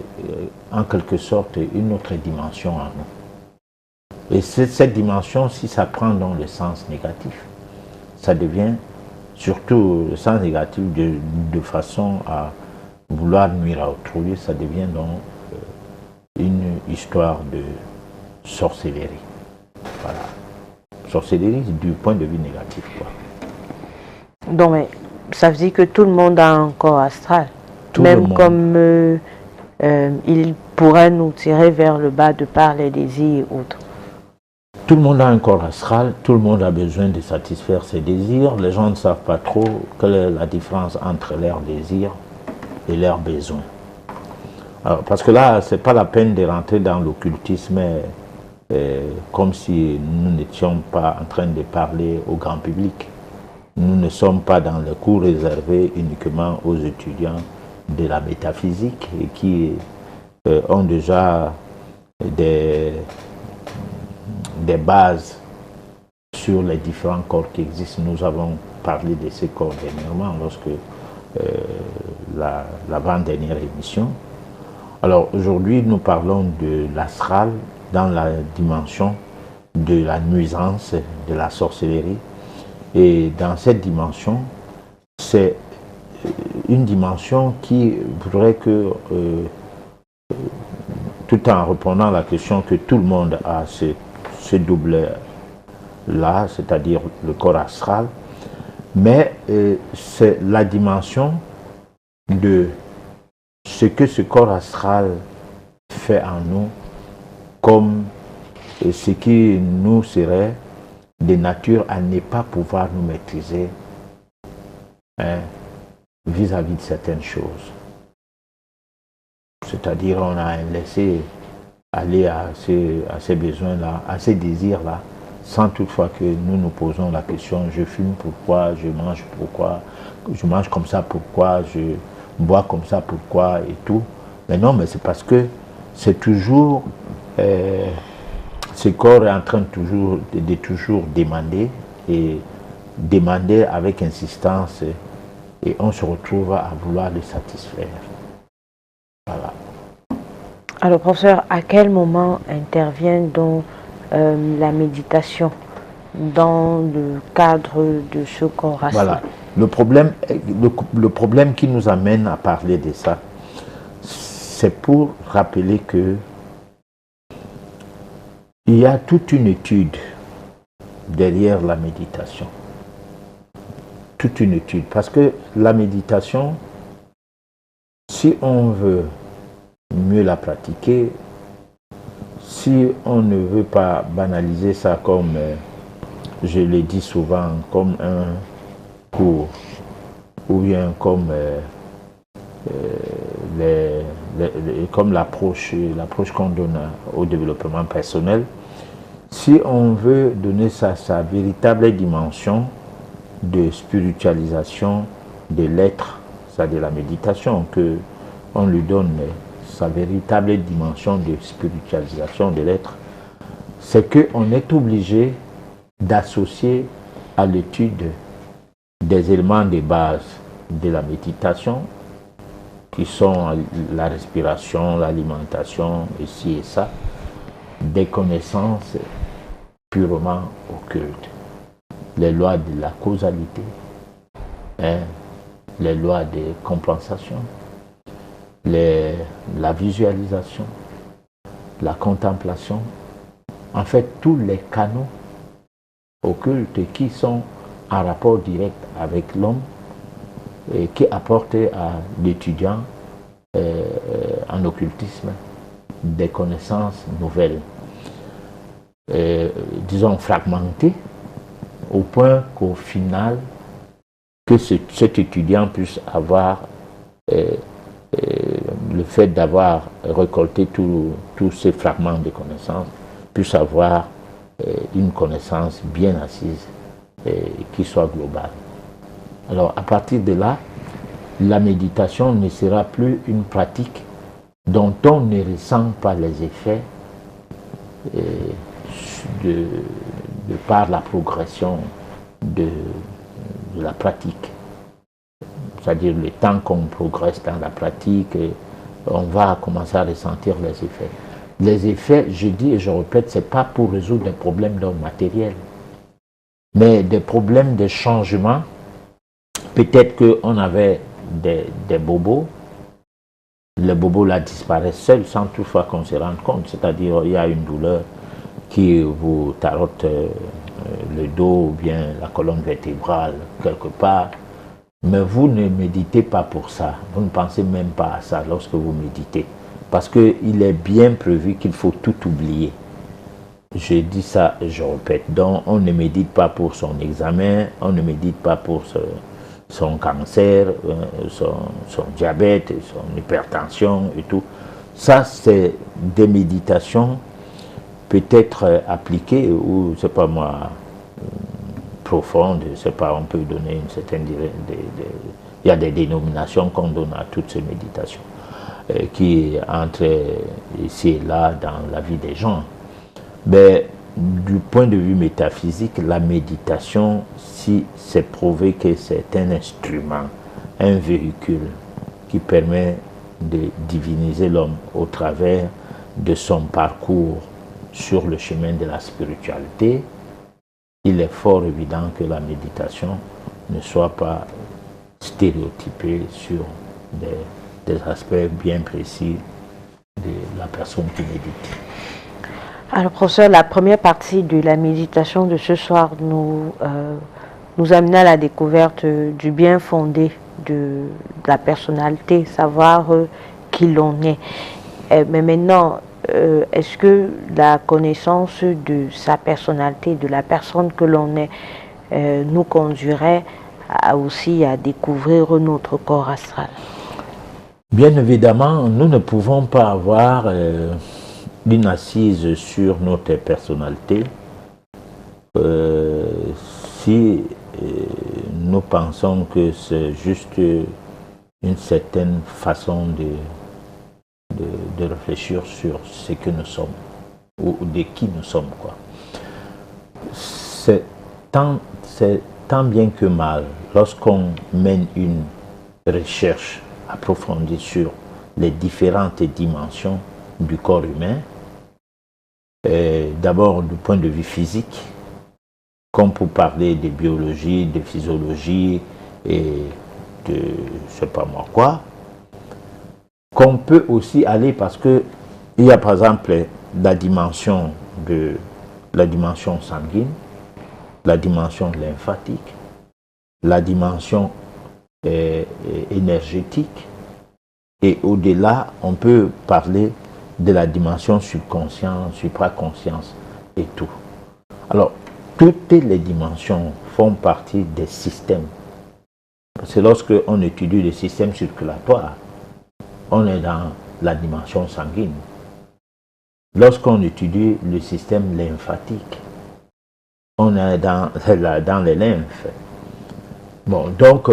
en quelque sorte une autre dimension en nous. Et cette dimension, si ça prend dans le sens négatif, ça devient surtout le sens négatif de façon à vouloir nuire à autrui, ça devient donc une histoire de sorcellerie. Voilà. Sorcellerie du point de vue négatif, quoi. Donc, mais ça veut dire que tout le monde a un corps astral. Tout même le monde. comme il pourrait nous tirer vers le bas de par les désirs et autres. Tout le monde a un corps astral, tout le monde a besoin de satisfaire ses désirs. Les gens ne savent pas trop quelle est la différence entre leurs désirs et leurs besoins. Alors, parce que là, ce n'est pas la peine de rentrer dans l'occultisme comme si nous n'étions pas en train de parler au grand public. Nous ne sommes pas dans les cours réservés uniquement aux étudiants de la métaphysique et qui ont déjà des bases sur les différents corps qui existent. Nous avons parlé de ces corps dernièrement lorsque l'avant-dernière émission. Alors aujourd'hui, nous parlons de l'astral dans la dimension de la nuisance, de la sorcellerie. Et dans cette dimension, c'est une dimension qui voudrait que, tout en répondant à la question que tout le monde a ce double-là, c'est-à-dire le corps astral, mais c'est la dimension de ce que ce corps astral fait en nous, comme ce qui nous serait de nature à ne pas pouvoir nous maîtriser vis-à-vis de certaines choses. C'est-à-dire on a laissé aller à ces besoins-là, à ces désirs-là, sans toutefois que nous nous posons la question, je fume pourquoi, je mange comme ça pourquoi, je bois comme ça pourquoi et tout. Mais non, mais c'est parce que c'est toujours, ce corps est en train de toujours demander et demander avec insistance et on se retrouve à vouloir le satisfaire. Voilà. Alors, professeur, à quel moment intervient donc la méditation dans le cadre de ce corps astral? Voilà. Le problème qui nous amène à parler de ça, c'est pour rappeler que il y a toute une étude derrière la méditation. Toute une étude. Parce que la méditation, si on veut mieux la pratiquer, si on ne veut pas banaliser ça comme, je le dis souvent, comme un cours, ou bien comme, comme l'approche qu'on donne au développement personnel, si on veut donner ça sa véritable dimension de spiritualisation de l'être, c'est-à-dire la méditation, que on lui donne sa véritable dimension de spiritualisation de l'être, c'est qu'on est obligé d'associer à l'étude des éléments de base de la méditation, qui sont la respiration, l'alimentation, ici et ça, des connaissances purement occultes. Les lois de la causalité, les lois de compensation, la visualisation, la contemplation, en fait tous les canaux occultes qui sont en rapport direct avec l'homme et qui apportent à l'étudiant en occultisme des connaissances nouvelles, disons fragmentées, au point qu'au final, que cet étudiant puisse avoir le fait d'avoir récolté tous ces fragments de connaissances, puisse avoir une connaissance bien assise qui soit globale. Alors à partir de là, la méditation ne sera plus une pratique dont on ne ressent pas les effets de par la progression de la pratique. C'est-à-dire le temps qu'on progresse dans la pratique, on va commencer à ressentir les effets. Les effets, je dis et je répète, ce n'est pas pour résoudre des problèmes d'ordre matériel, mais des problèmes de changement. Peut-être qu'on avait des bobos, les bobos là disparaissent seuls sans toutefois qu'on se rende compte. C'est-à-dire il y a une douleur qui vous tarote le dos ou bien la colonne vertébrale quelque part, mais vous ne méditez pas pour ça, vous ne pensez même pas à ça lorsque vous méditez, parce qu'il est bien prévu qu'il faut tout oublier. Je dis ça, je répète, donc on ne médite pas pour son examen, on ne médite pas pour son cancer, son diabète, son hypertension et tout. Ça, c'est des méditations peut-être appliquées ou, je sais pas moi, profondes, je sais pas, on peut donner une certaine... il y a des dénominations qu'on donne à toutes ces méditations qui entrent ici et là dans la vie des gens. Mais du point de vue métaphysique, la méditation, si c'est prouvé que c'est un instrument, un véhicule qui permet de diviniser l'homme au travers de son parcours sur le chemin de la spiritualité, il est fort évident que la méditation ne soit pas stéréotypée sur des aspects bien précis de la personne qui médite. Alors, professeur, la première partie de la méditation de ce soir nous amène à la découverte du bien fondé de la personnalité, savoir qui l'on est. Mais maintenant, est-ce que la connaissance de sa personnalité, de la personne que l'on est, nous conduirait aussi à découvrir notre corps astral? Bien évidemment, nous ne pouvons pas avoir une assise sur notre personnalité si nous pensons que c'est juste une certaine façon de réfléchir sur ce que nous sommes ou de qui nous sommes, quoi. C'est tant bien que mal lorsqu'on mène une recherche approfondie sur les différentes dimensions du corps humain, d'abord du point de vue physique, comme pour parler de biologie, de physiologie et de je sais pas moi quoi, qu'on peut aussi aller parce que il y a par exemple la dimension sanguine, la dimension lymphatique, la dimension énergétique, et au-delà on peut parler de la dimension subconsciente, supraconscience et tout. Alors toutes les dimensions font partie des systèmes. C'est lorsque on étudie le système circulatoire, on est dans la dimension sanguine. Lorsqu'on étudie le système lymphatique, on est dans les lymphes. Bon, donc,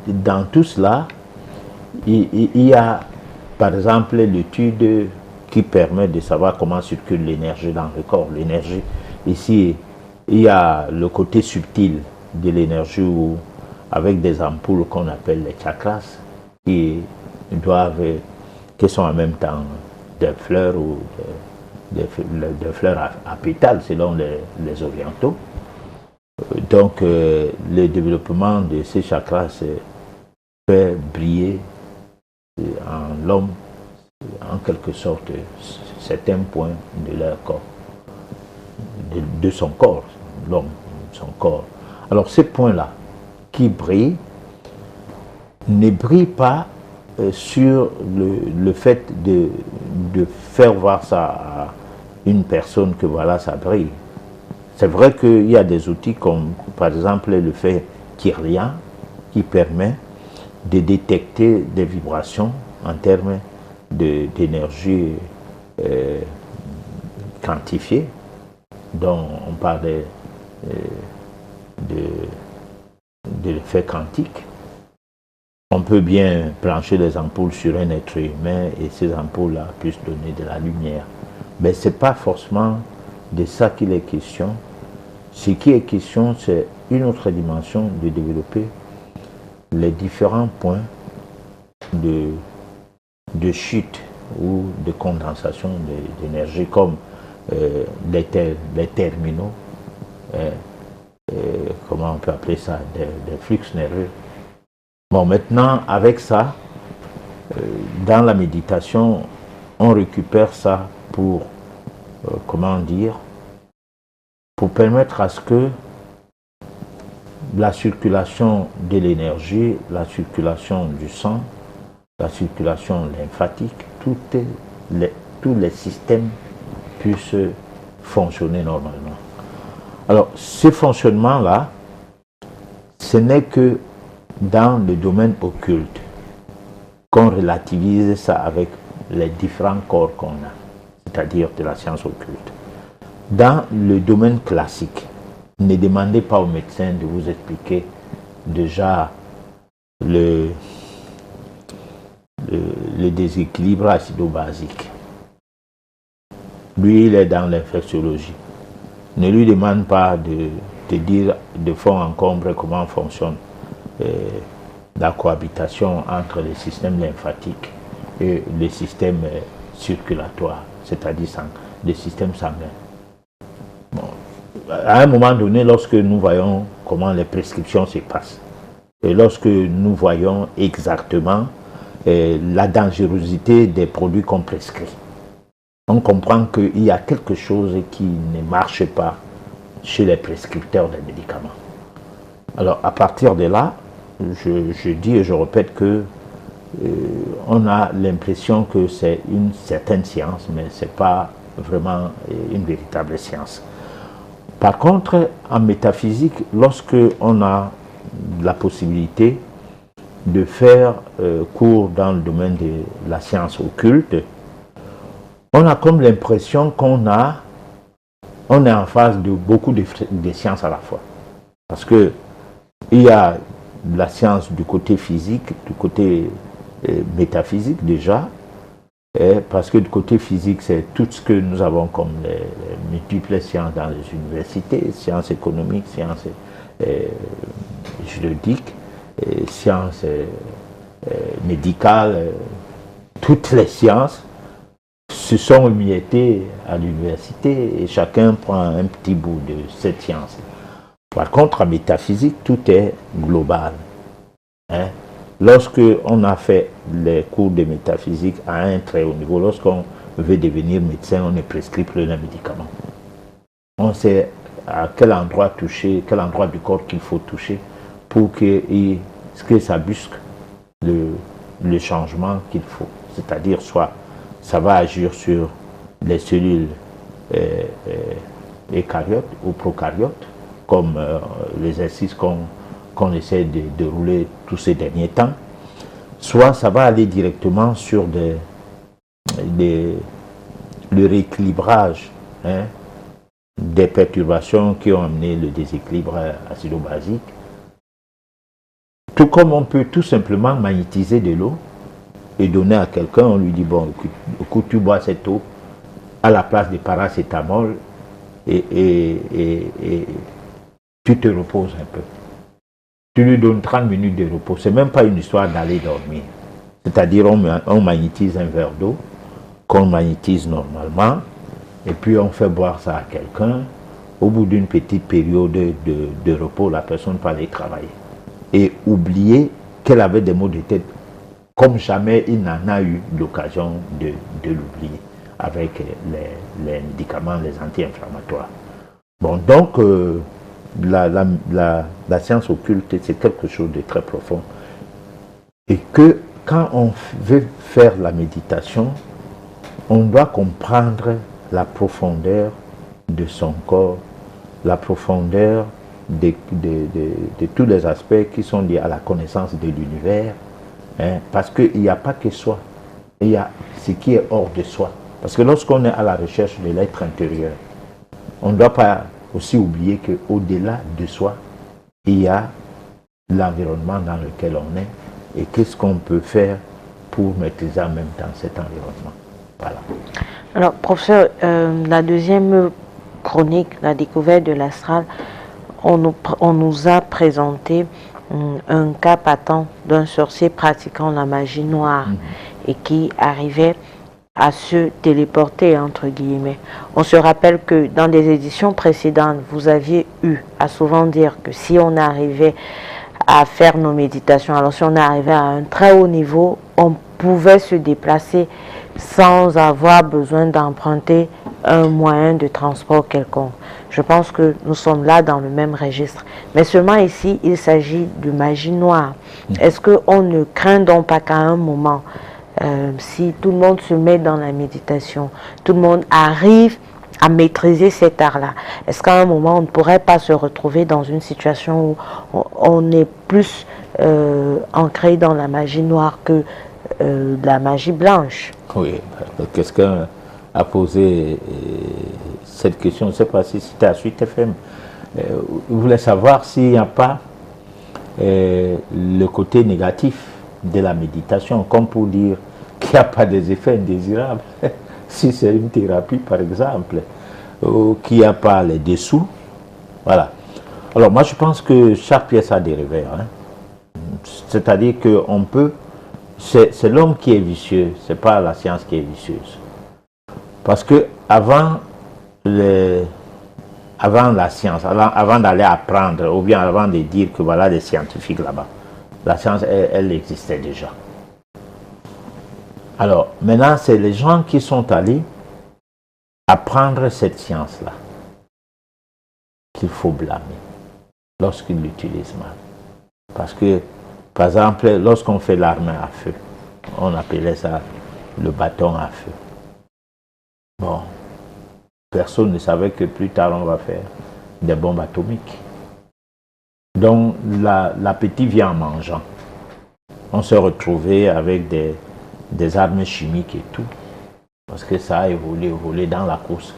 dans tout cela, il y a par exemple, l'étude qui permet de savoir comment circule l'énergie dans le corps. L'énergie, ici, il y a le côté subtil de l'énergie où, avec des ampoules qu'on appelle les chakras, qui sont en même temps des fleurs ou des fleurs à pétales selon les orientaux. Donc, le développement de ces chakras fait briller en l'homme, en quelque sorte, certains points de leur corps, de son corps, l'homme, son corps. Alors, ces points-là qui brillent ne brillent pas sur le fait de faire voir ça à une personne que voilà, ça brille. C'est vrai qu'il y a des outils comme, par exemple, le fait Kirlian, qui permet de détecter des vibrations en termes d'énergie quantifiée, dont on parlait de l'effet quantique. On peut bien brancher les ampoules sur un être humain et ces ampoules-là puissent donner de la lumière. Mais ce n'est pas forcément de ça qu'il est question. Ce qui est question, c'est une autre dimension de développer les différents points de chute ou de condensation d'énergie, comme les terminaux, comment on peut appeler ça, des flux nerveux. Bon, maintenant, avec ça, dans la méditation, on récupère ça pour, comment dire, pour permettre à ce que la circulation de l'énergie, la circulation du sang, la circulation lymphatique, tous les systèmes puissent fonctionner normalement. Alors, ce fonctionnement-là, ce n'est que dans le domaine occulte qu'on relativise ça avec les différents corps qu'on a, c'est-à-dire de la science occulte. Dans le domaine classique, ne demandez pas au médecin de vous expliquer déjà le déséquilibre acido-basique. Lui, il est dans l'infectiologie. Ne lui demande pas de te dire de fond en comble comment fonctionne la cohabitation entre le système lymphatique et le système circulatoire, c'est-à-dire le système sanguin. Bon. À un moment donné, lorsque nous voyons comment les prescriptions se passent, et lorsque nous voyons exactement la dangerosité des produits qu'on prescrit, on comprend qu'il y a quelque chose qui ne marche pas chez les prescripteurs des médicaments. Alors, à partir de là, je dis et je répète que on a l'impression que c'est une certaine science, mais ce n'est pas vraiment une véritable science. Par contre, en métaphysique, lorsque on a la possibilité de faire cours dans le domaine de la science occulte, on a comme l'impression on est en face de beaucoup de sciences à la fois. Parce que il y a la science du côté physique, du côté métaphysique déjà, parce que du côté physique, c'est tout ce que nous avons comme les multiples sciences dans les universités, sciences économiques, sciences juridiques, sciences médicales, toutes les sciences se sont émiettées à l'université et chacun prend un petit bout de cette science. Par contre, en métaphysique, tout est global. Lorsque on a fait les cours de métaphysique à un très haut niveau, lorsqu'on veut devenir médecin, on ne prescrit plus les médicaments. On sait à quel endroit toucher, quel endroit du corps qu'il faut toucher pour que ça busque le changement qu'il faut. C'est-à-dire, soit ça va agir sur les cellules eucaryotes ou prokaryotes, comme l'exercice qu'on essaie de dérouler tous ces derniers temps, soit ça va aller directement sur le rééquilibrage des perturbations qui ont amené le déséquilibre acido-basique. Tout comme on peut tout simplement magnétiser de l'eau et donner à quelqu'un, on lui dit, bon, écoute, tu bois cette eau à la place du paracétamol et tu te reposes un peu. Tu lui donnes 30 minutes de repos. Ce n'est même pas une histoire d'aller dormir. C'est-à-dire, on magnétise un verre d'eau qu'on magnétise normalement, et puis on fait boire ça à quelqu'un. Au bout d'une petite période de repos, la personne peut aller travailler. Et oublier qu'elle avait des maux de tête, comme jamais il n'en a eu l'occasion de l'oublier, avec les médicaments, les anti-inflammatoires. Bon, donc, la science occulte, c'est quelque chose de très profond. Et que quand on veut faire la méditation, on doit comprendre la profondeur de son corps, la profondeur de tous les aspects qui sont liés à la connaissance de l'univers, hein, parce qu'il n'y a pas que soi, il y a ce qui est hors de soi. Parce que lorsqu'on est à la recherche de l'être intérieur, on ne doit pas aussi oublier qu'au-delà de soi, il y a l'environnement dans lequel on est et qu'est-ce qu'on peut faire pour maîtriser en même temps cet environnement. Voilà. Alors, professeur, la deuxième chronique, la découverte de l'astral, on nous a présenté un cas patent d'un sorcier pratiquant la magie noire et qui arrivait à se téléporter, entre guillemets. On se rappelle que dans les éditions précédentes, vous aviez eu à souvent dire que si on arrivait à faire nos méditations, alors si on arrivait à un très haut niveau, on pouvait se déplacer sans avoir besoin d'emprunter un moyen de transport quelconque. Je pense que nous sommes là dans le même registre. Mais seulement ici, il s'agit de magie noire. Est-ce qu'on ne craint donc pas qu'à un moment, si tout le monde se met dans la méditation, tout le monde arrive à maîtriser cet art-là, est-ce qu'à un moment, on ne pourrait pas se retrouver dans une situation où on est plus ancré dans la magie noire que de la magie blanche? Oui, quelqu'un a posé cette question, je ne sais pas si c'était à Suite FM. Vous voulez savoir s'il n'y a pas le côté négatif de la méditation, comme pour dire qu'il n'y a pas des effets indésirables. Si c'est une thérapie, par exemple, ou qu'il n'y a pas les dessous. Voilà. Alors, moi, je pense que chaque pièce a des revers. Hein. C'est-à-dire qu'on peut... C'est l'homme qui est vicieux, ce n'est pas la science qui est vicieuse. Parce que avant la science, avant d'aller apprendre, ou bien avant de dire que voilà des scientifiques là-bas, la science, elle existait déjà. Alors, maintenant, c'est les gens qui sont allés apprendre cette science-là qu'il faut blâmer lorsqu'ils l'utilisent mal. Parce que, par exemple, lorsqu'on fait l'arme à feu, on appelait ça le bâton à feu. Bon, personne ne savait que plus tard on va faire des bombes atomiques. Donc, l'appétit vient en mangeant. On s'est retrouvé avec des armes chimiques et tout, parce que ça a évolué dans la course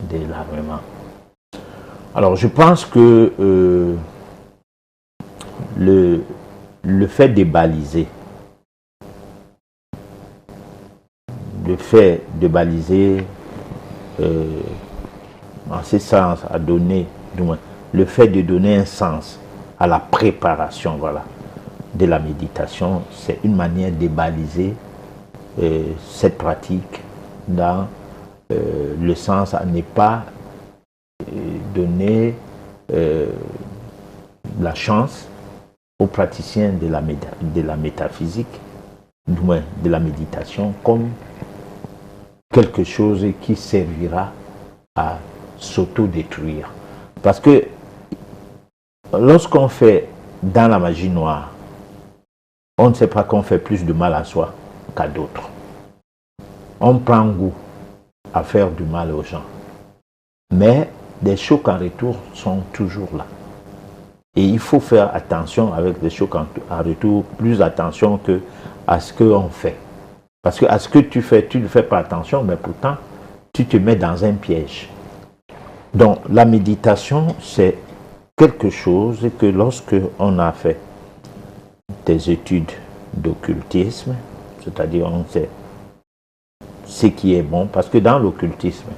de l'armement. Alors, je pense que le fait de baliser, en ce sens, à donner, le fait de donner un sens à la préparation, voilà, de la méditation, c'est une manière de baliser cette pratique dans le sens à ne pas donner la chance aux praticiens de la métaphysique, du moins de la méditation, comme quelque chose qui servira à s'auto-détruire. Parce que lorsqu'on fait dans la magie noire, on ne sait pas qu'on fait plus de mal à soi qu'à d'autres. On prend goût à faire du mal aux gens. Mais des chocs en retour sont toujours là. Et il faut faire attention avec des chocs en retour, plus attention qu'à ce qu'on fait. Parce que à ce que tu fais, tu ne fais pas attention, mais pourtant, tu te mets dans un piège. Donc, la méditation, c'est quelque chose que lorsque on a fait des études d'occultisme, c'est-à-dire on sait ce qui est bon, parce que dans l'occultisme,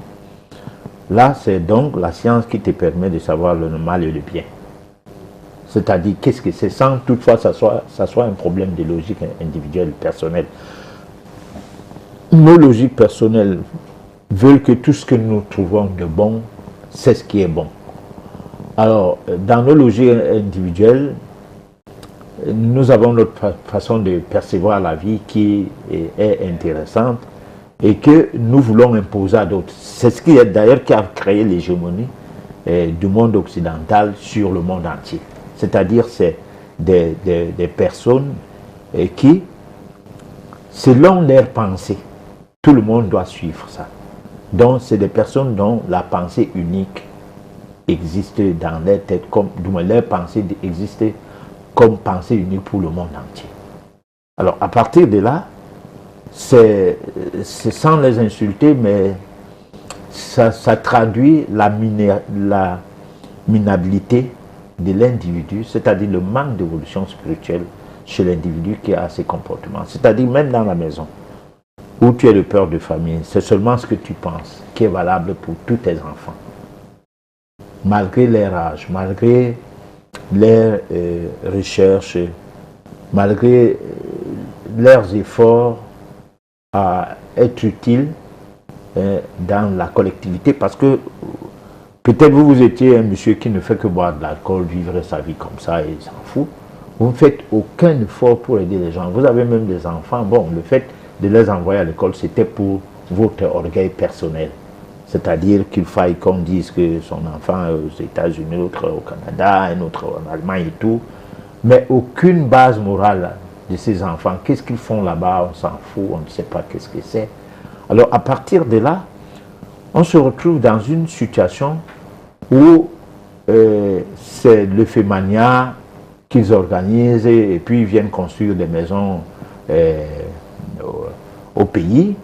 là c'est donc la science qui te permet de savoir le mal et le bien. C'est-à-dire qu'est-ce que c'est, sans toutefois ça soit un problème de logique individuelle, personnelle. Nos logiques personnelles veulent que tout ce que nous trouvons de bon, c'est ce qui est bon. Alors, dans nos logiques individuelles, nous avons notre façon de percevoir la vie qui est intéressante et que nous voulons imposer à d'autres. C'est ce qui est d'ailleurs qui a créé l'hégémonie du monde occidental sur le monde entier. C'est-à-dire c'est des personnes qui, selon leur pensée, tout le monde doit suivre ça. Donc c'est des personnes dont la pensée unique existe dans leur tête, comme du moins leur pensée existe comme pensée unique pour le monde entier. Alors à partir de là, c'est sans les insulter, mais ça traduit la minabilité de l'individu, c'est-à-dire le manque d'évolution spirituelle chez l'individu qui a ces comportements. C'est-à-dire même dans la maison, où tu es le père de famille, c'est seulement ce que tu penses qui est valable pour tous tes enfants. Malgré leur âge, malgré leurs recherches, malgré leurs efforts à être utiles dans la collectivité, parce que peut-être vous étiez un monsieur qui ne fait que boire de l'alcool, vivre sa vie comme ça et il s'en fout. Vous ne faites aucun effort pour aider les gens. Vous avez même des enfants. Bon, le fait de les envoyer à l'école, c'était pour votre orgueil personnel. C'est-à-dire qu'il faille qu'on dise que son enfant est aux États-Unis, l'autre au Canada, un autre en Allemagne et tout. Mais aucune base morale de ces enfants. Qu'est-ce qu'ils font là-bas? On s'en fout, on ne sait pas qu'est-ce que c'est. Alors à partir de là, on se retrouve dans une situation où c'est le Femania qu'ils organisent et puis ils viennent construire des maisons au pays.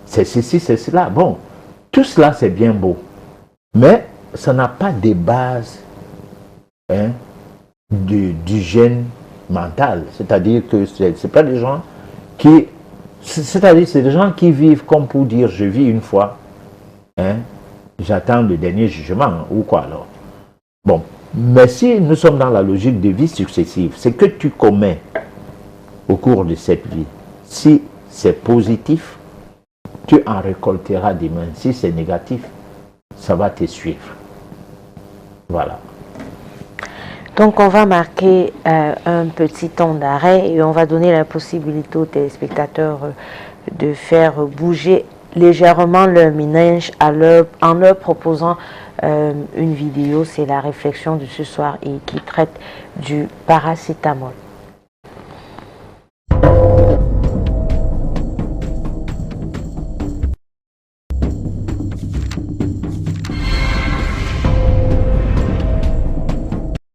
C'est ceci, c'est cela. Bon, tout cela c'est bien beau, mais ça n'a pas de base d'hygiène mentale. C'est-à-dire que c'est pas des gens qui... C'est-à-dire c'est des gens qui vivent comme pour dire je vis une fois, j'attends le dernier jugement, ou quoi alors. Bon, mais si nous sommes dans la logique de vie successive, c'est que tu commets au cours de cette vie. Si c'est positif, tu en récolteras demain. Si c'est négatif, ça va te suivre. Voilà. Donc on va marquer un petit temps d'arrêt et on va donner la possibilité aux téléspectateurs de faire bouger légèrement leur méninge en leur proposant une vidéo. C'est la réflexion de ce soir et qui traite du paracétamol.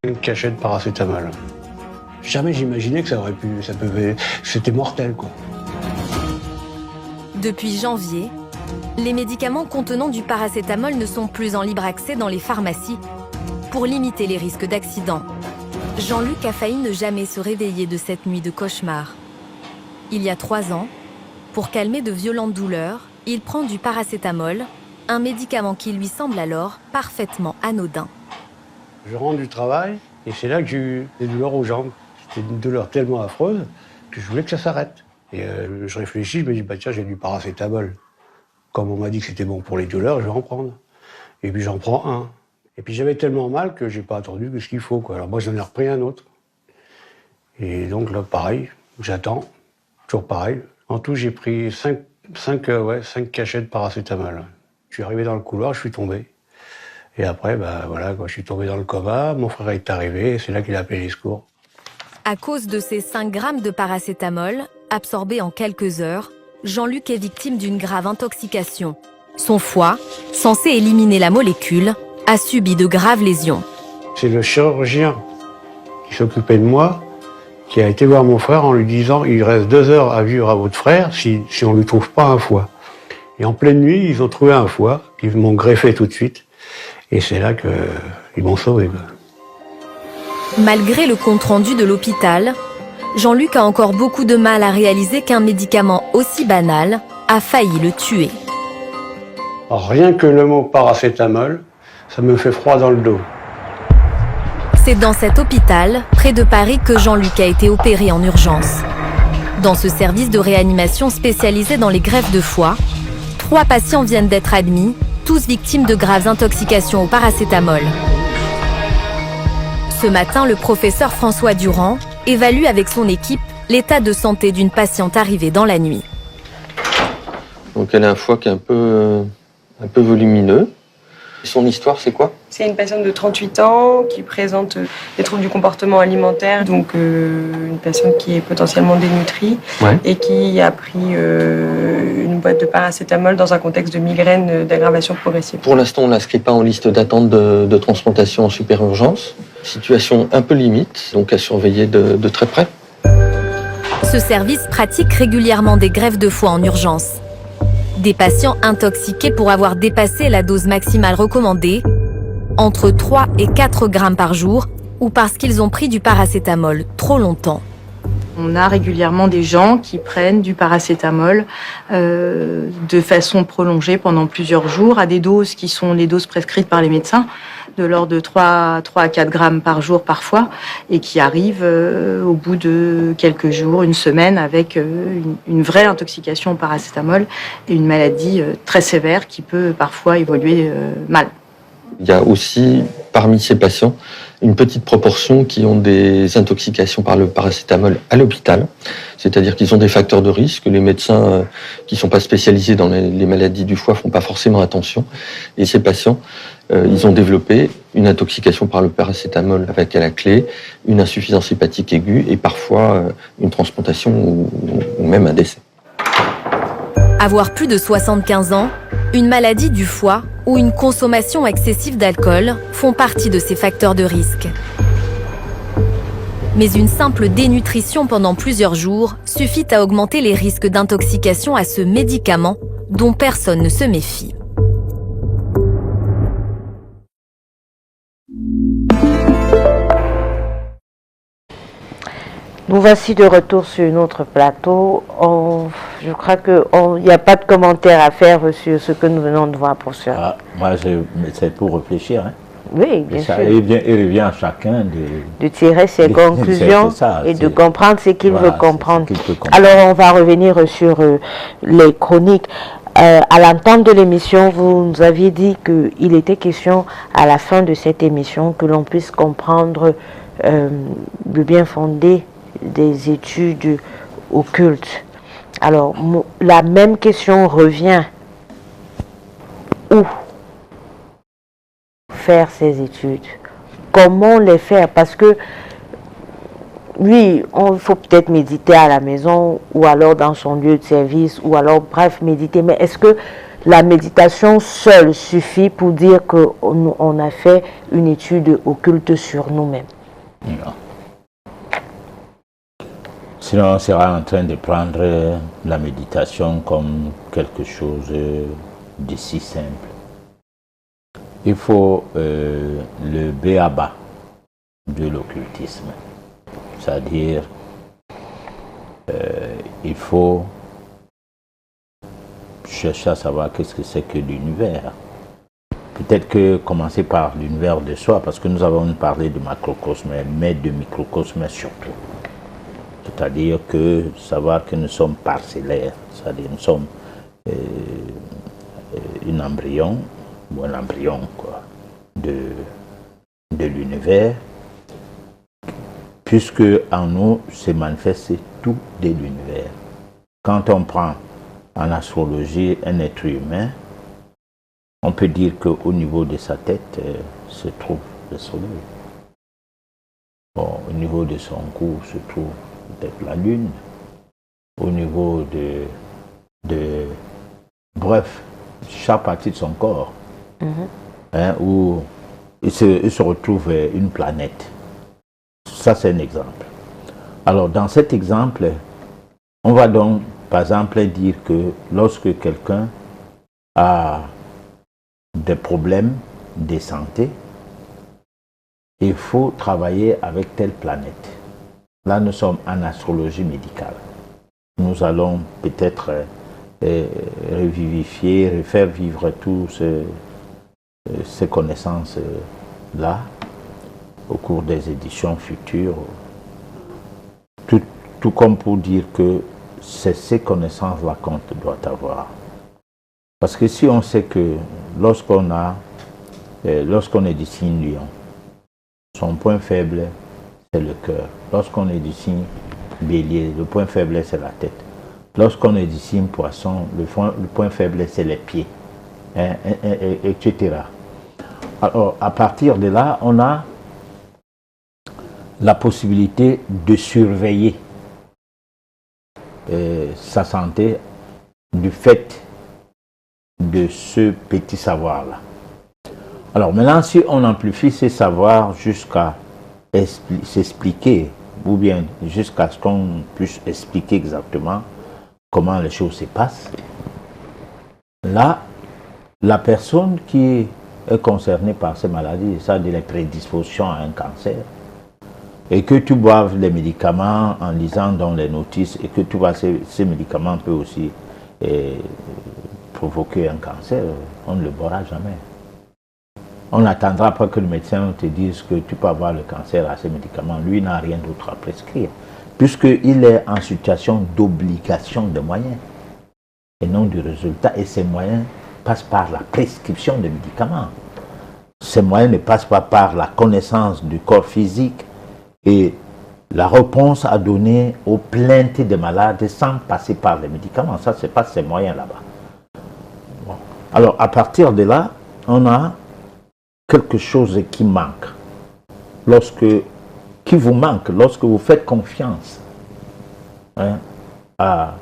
Une cachette de paracétamol. Jamais j'imaginais que c'était mortel, quoi. Depuis janvier, les médicaments contenant du paracétamol ne sont plus en libre accès dans les pharmacies. Pour limiter les risques d'accident, Jean-Luc a failli ne jamais se réveiller de cette nuit de cauchemar. Il y a 3 ans, pour calmer de violentes douleurs, il prend du paracétamol, un médicament qui lui semble alors parfaitement anodin. Je rentre du travail et c'est là que j'ai eu des douleurs aux jambes. C'était une douleur tellement affreuse que je voulais que ça s'arrête. Et je réfléchis, je me dis, bah tiens, j'ai du paracétamol. Comme on m'a dit que c'était bon pour les douleurs, je vais en prendre. Et puis j'en prends un. Et puis j'avais tellement mal que j'ai pas attendu que ce qu'il faut, quoi. Alors moi, j'en ai repris un autre. Et donc là, pareil, j'attends. Toujours pareil. En tout, j'ai pris 5 cachets de paracétamol. Je suis arrivé dans le couloir, je suis tombé. Et après, bah voilà, quoi, je suis tombé dans le coma, mon frère est arrivé, et c'est là qu'il a appelé les secours. À cause de ces 5 grammes de paracétamol, absorbés en quelques heures, Jean-Luc est victime d'une grave intoxication. Son foie, censé éliminer la molécule, a subi de graves lésions. C'est le chirurgien qui s'occupait de moi, qui a été voir mon frère en lui disant « Il reste 2 heures à vivre à votre frère si on ne lui trouve pas un foie ». Et en pleine nuit, ils ont trouvé un foie, ils m'ont greffé tout de suite. Et c'est là qu'ils m'ont sauvé. Malgré le compte-rendu de l'hôpital, Jean-Luc a encore beaucoup de mal à réaliser qu'un médicament aussi banal a failli le tuer. Rien que le mot paracétamol, ça me fait froid dans le dos. C'est dans cet hôpital, près de Paris, que Jean-Luc a été opéré en urgence. Dans ce service de réanimation spécialisé dans les greffes de foie, 3 patients viennent d'être admis, tous victimes de graves intoxications au paracétamol. Ce matin, le professeur François Durand évalue avec son équipe l'état de santé d'une patiente arrivée dans la nuit. Donc elle a un foie qui est un peu volumineux. Son histoire, c'est quoi? C'est une patiente de 38 ans qui présente des troubles du comportement alimentaire, donc une patiente qui est potentiellement dénutrie et qui a pris une boîte de paracétamol dans un contexte de migraine d'aggravation progressive. Pour l'instant, on ne l'inscrit pas en liste d'attente de transplantation en super urgence. Situation un peu limite, donc à surveiller de très près. Ce service pratique régulièrement des greffes de foie en urgence. Des patients intoxiqués pour avoir dépassé la dose maximale recommandée, entre 3 et 4 grammes par jour, ou parce qu'ils ont pris du paracétamol trop longtemps. On a régulièrement des gens qui prennent du paracétamol de façon prolongée pendant plusieurs jours, à des doses qui sont les doses prescrites par les médecins, de l'ordre de 3 à 4 grammes par jour parfois, et qui arrivent au bout de quelques jours, une semaine, avec une vraie intoxication au paracétamol et une maladie très sévère qui peut parfois évoluer mal. Il y a aussi, parmi ces patients, une petite proportion qui ont des intoxications par le paracétamol à l'hôpital. C'est-à-dire qu'ils ont des facteurs de risque. Les médecins qui ne sont pas spécialisés dans les maladies du foie ne font pas forcément attention. Et ces patients, ils ont développé une intoxication par le paracétamol avec à la clé une insuffisance hépatique aiguë et parfois une transplantation ou même un décès. Avoir plus de 75 ans, une maladie du foie ou une consommation excessive d'alcool font partie de ces facteurs de risque. Mais une simple dénutrition pendant plusieurs jours suffit à augmenter les risques d'intoxication à ce médicament dont personne ne se méfie. Nous voici de retour sur notre plateau. Je crois qu'il n'y a pas de commentaire à faire sur ce que nous venons de voir, professeur. Moi, c'est pour réfléchir. Hein. Oui, bien sûr. Il revient à chacun de tirer ses conclusions et de comprendre ce qu'il veut comprendre. Alors, on va revenir sur les chroniques. À l'entente de l'émission, vous nous aviez dit qu'il était question, à la fin de cette émission, que l'on puisse comprendre le bien fondé des études occultes. Alors, la même question revient. Où faire ces études? Comment les faire? Parce que, oui, il faut peut-être méditer à la maison ou alors dans son lieu de service ou alors, bref, méditer. Mais est-ce que la méditation seule suffit pour dire qu'on a fait une étude occulte sur nous-mêmes? Non. Sinon, on sera en train de prendre la méditation comme quelque chose de si simple. Il faut le b.a.-ba de l'occultisme. C'est-à-dire, il faut chercher à savoir qu'est-ce que c'est que l'univers. Peut-être que commencer par l'univers de soi, parce que nous avons parlé de macrocosme, mais de microcosme surtout. C'est-à-dire que savoir que nous sommes parcellaires, c'est-à-dire nous sommes un embryon, ou un embryon quoi, de l'univers, puisque en nous se manifeste tout de l'univers. Quand on prend en astrologie un être humain, on peut dire qu'au niveau de sa tête se trouve le soleil. Bon, au niveau de son cou se trouve peut-être la lune. Au niveau bref, chaque partie de son corps, où il se retrouve une planète. Ça, c'est un exemple. Alors, dans cet exemple, on va donc, par exemple, dire que lorsque quelqu'un a des problèmes de santé, il faut travailler avec telle planète. Là, nous sommes en astrologie médicale. Nous allons peut-être revivifier, refaire vivre toutes ces connaissances-là au cours des éditions futures. Tout comme pour dire que c'est ces connaissances-là qu'on doit avoir. Parce que si on sait que lorsqu'on est du signe lion, son point faible, c'est le cœur. Lorsqu'on est du signe bélier, le point faible, c'est la tête. Lorsqu'on est du signe poisson, le point faible, c'est les pieds, etc. Alors, à partir de là, on a la possibilité de surveiller sa santé du fait de ce petit savoir-là. Alors maintenant, si on amplifie ces savoirs jusqu'à s'expliquer, ou bien jusqu'à ce qu'on puisse expliquer exactement comment les choses se passent, là, la personne qui est concernée par ces maladies, ça de la prédisposition à un cancer, et que tu boives les médicaments en lisant dans les notices, et que tu vois ces médicaments peuvent aussi provoquer un cancer, on ne le boira jamais. On n'attendra pas que le médecin te dise que tu peux avoir le cancer à ces médicaments. Lui n'a rien d'autre à prescrire, puisqu'il est en situation d'obligation de moyens, et non du résultat, et ces moyens passent par la prescription de médicaments. Ces moyens ne passent pas par la connaissance du corps physique et la réponse à donner aux plaintes des malades sans passer par les médicaments. Ça, c'est pas ces moyens là-bas. Bon. Alors, à partir de là, on a quelque chose qui manque. Qui vous manque lorsque vous faites confiance à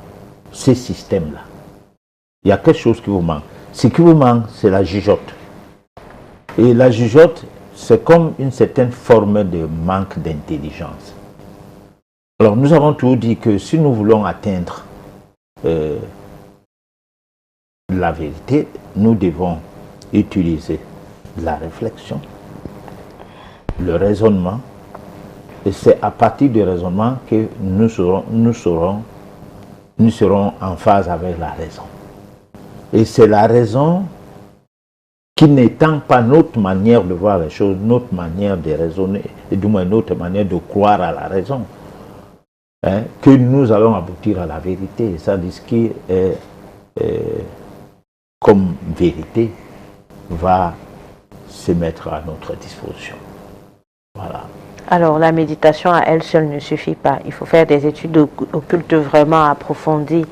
ces systèmes-là. Il y a quelque chose qui vous manque. Ce qui vous manque, c'est la jugeote. Et la jugeote, c'est comme une certaine forme de manque d'intelligence. Alors, nous avons toujours dit que si nous voulons atteindre la vérité, nous devons utiliser la réflexion, le raisonnement, et c'est à partir du raisonnement que nous serons en phase avec la raison. Et c'est la raison qui n'étend pas notre manière de voir les choses, notre manière de raisonner, et du moins notre manière de croire à la raison, que nous allons aboutir à la vérité. C'est-à-dire ce qui est comme vérité va se mettre à notre disposition. Voilà. Alors la méditation à elle seule ne suffit pas. Il faut faire des études occultes vraiment approfondies.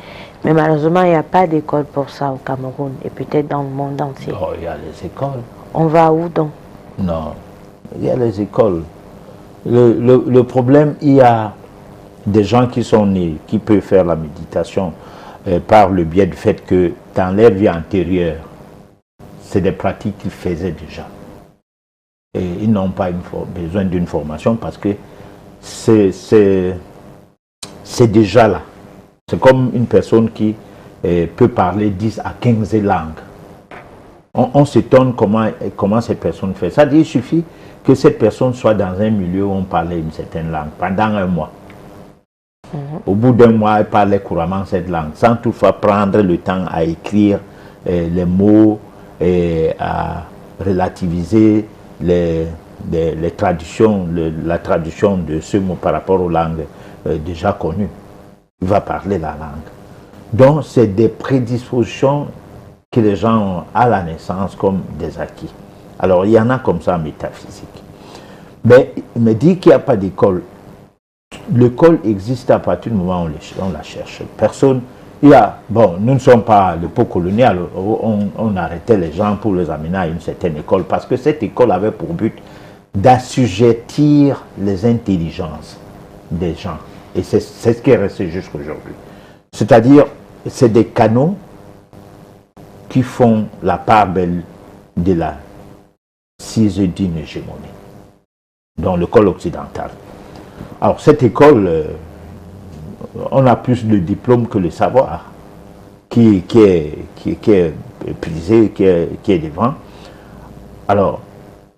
Mais malheureusement, il n'y a pas d'école pour ça au Cameroun et peut-être dans le monde entier. Oh, il y a les écoles. On va où donc? Non, il y a les écoles. Le problème, il y a des gens qui sont nés, qui peuvent faire la méditation par le biais du fait que dans leur vie antérieure, c'est des pratiques qu'ils faisaient déjà. Et ils n'ont pas besoin d'une formation parce que c'est déjà là. C'est comme une personne qui peut parler 10 à 15 langues. On s'étonne comment cette personne fait. Ça dit, il suffit que cette personne soit dans un milieu où on parlait une certaine langue pendant un mois. Au bout d'un mois, elle parlait couramment cette langue, sans toutefois prendre le temps à écrire les mots et à relativiser les traductions, la traduction de ce mot par rapport aux langues déjà connues. Il va parler la langue. Donc, c'est des prédispositions que les gens ont à la naissance comme des acquis. Alors, il y en a comme ça en métaphysique. Mais il me dit qu'il n'y a pas d'école. L'école existe à partir du moment où on la cherche. Personne, nous ne sommes pas l'époque coloniale où on arrêtait les gens pour les amener à une certaine école parce que cette école avait pour but d'assujettir les intelligences des gens. Et c'est ce qui est resté jusqu'à aujourd'hui. C'est-à-dire, c'est des canaux qui font la part belle de la sixième hégémonie dans l'école occidentale. Alors, cette école, on a plus de diplômes que le savoir qui est prisé, qui est devant. Alors,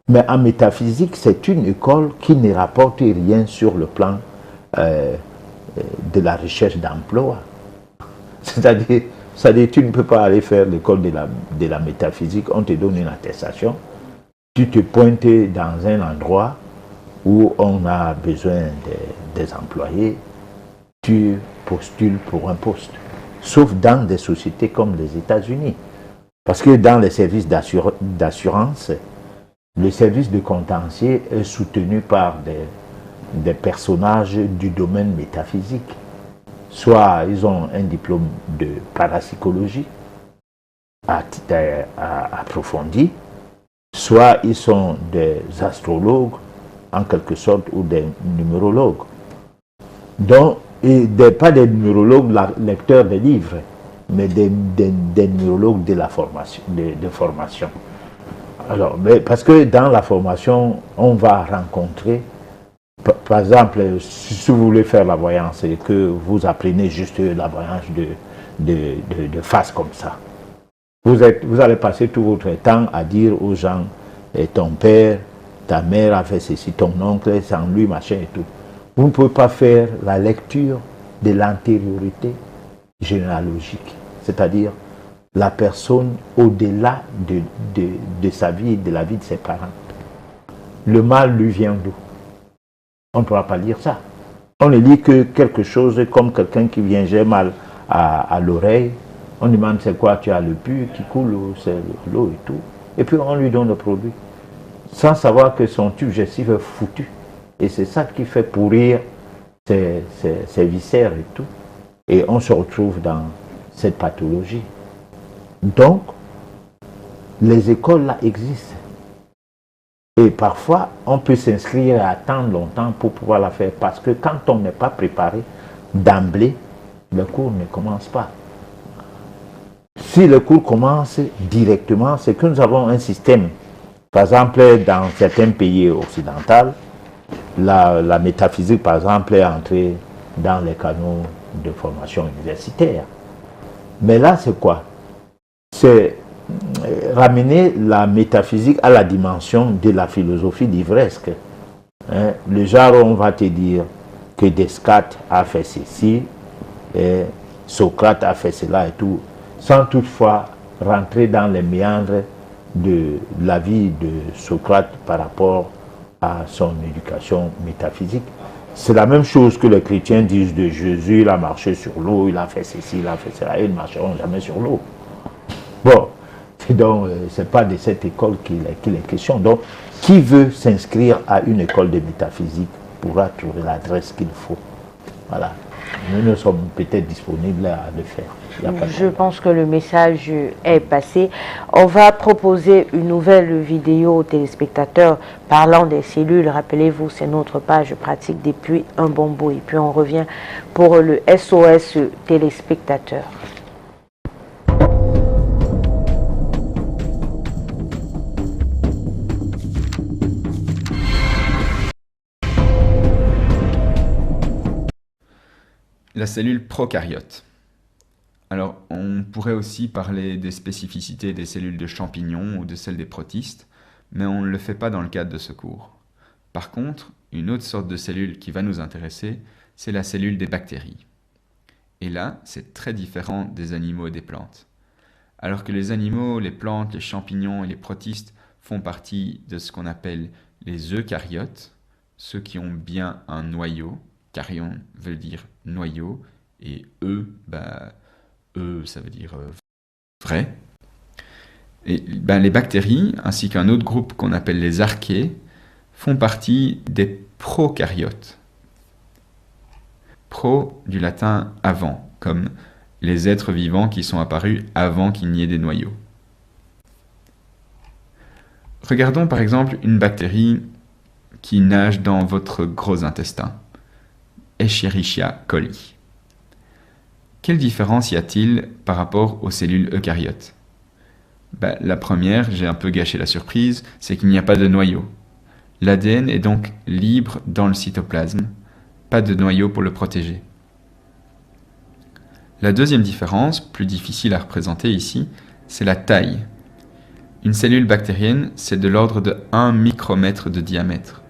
mais en métaphysique, c'est une école qui ne rapporte rien sur le plan de la recherche d'emploi. C'est-à-dire, tu ne peux pas aller faire l'école de la métaphysique, on te donne une attestation, tu te pointes dans un endroit où on a besoin des employés, tu postules pour un poste. Sauf dans des sociétés comme les États-Unis. Parce que dans les services d'assurance, le service de contentieux est soutenu par des personnages du domaine métaphysique. Soit ils ont un diplôme de parapsychologie approfondi, soit ils sont des astrologues, en quelque sorte, ou des numérologues. Donc, pas des numérologues lecteurs des livres, mais des numérologues de la formation, de formation. Alors, parce que dans la formation, on va rencontrer, par exemple, si vous voulez faire la voyance et que vous apprenez juste la voyance de face comme ça, vous allez passer tout votre temps à dire aux gens, ton père, ta mère a fait ceci, ton oncle, c'est en lui, machin et tout. Vous ne pouvez pas faire la lecture de l'antériorité généalogique, c'est-à-dire la personne au-delà de sa vie, de la vie de ses parents. Le mal lui vient d'où? On ne pourra pas lire ça. On ne lit que quelque chose comme quelqu'un qui vient, j'ai mal à l'oreille, on demande c'est quoi, tu as le pu qui coule, c'est l'eau et tout, et puis on lui donne le produit, sans savoir que son tube digestif est foutu. Et c'est ça qui fait pourrir ses viscères et tout. Et on se retrouve dans cette pathologie. Donc, les écoles là existent. Et parfois, on peut s'inscrire et attendre longtemps pour pouvoir la faire. Parce que quand on n'est pas préparé d'emblée, le cours ne commence pas. Si le cours commence directement, c'est que nous avons un système. Par exemple, dans certains pays occidentaux, la métaphysique, par exemple, est entrée dans les canaux de formation universitaire. Mais là, c'est quoi? C'est ramener la métaphysique à la dimension de la philosophie livresque. Hein? Le genre, on va te dire que Descartes a fait ceci, et Socrate a fait cela et tout, sans toutefois rentrer dans les méandres de la vie de Socrate par rapport à son éducation métaphysique. C'est la même chose que les chrétiens disent de Jésus, il a marché sur l'eau, il a fait ceci, il a fait cela, et ils ne marcheront jamais sur l'eau. Bon, donc ce n'est pas de cette école qu'il est question. Donc, qui veut s'inscrire à une école de métaphysique pourra trouver l'adresse qu'il faut. Voilà. Nous sommes peut-être disponibles à le faire. Je pense que le message est passé. On va proposer une nouvelle vidéo aux téléspectateurs parlant des cellules. Rappelez-vous, c'est notre page pratique depuis un bon bout. Et puis on revient pour le SOS téléspectateurs. La cellule prokaryote. Alors, on pourrait aussi parler des spécificités des cellules de champignons ou de celles des protistes, mais on ne le fait pas dans le cadre de ce cours. Par contre, une autre sorte de cellule qui va nous intéresser, c'est la cellule des bactéries. Et là, c'est très différent des animaux et des plantes. Alors que les animaux, les plantes, les champignons et les protistes font partie de ce qu'on appelle les eucaryotes, ceux qui ont bien un noyau. Caryon veut dire noyau, et ça veut dire vrai. Et les bactéries, ainsi qu'un autre groupe qu'on appelle les archées, font partie des prokaryotes. Pro du latin avant, comme les êtres vivants qui sont apparus avant qu'il n'y ait des noyaux. Regardons par exemple une bactérie qui nage dans votre gros intestin. Escherichia coli. Quelle différence y a-t-il par rapport aux cellules eucaryotes? La première, j'ai un peu gâché la surprise, c'est qu'il n'y a pas de noyau. L'ADN est donc libre dans le cytoplasme, pas de noyau pour le protéger. La deuxième différence, plus difficile à représenter ici, c'est la taille. Une cellule bactérienne, c'est de l'ordre de 1 micromètre de diamètre.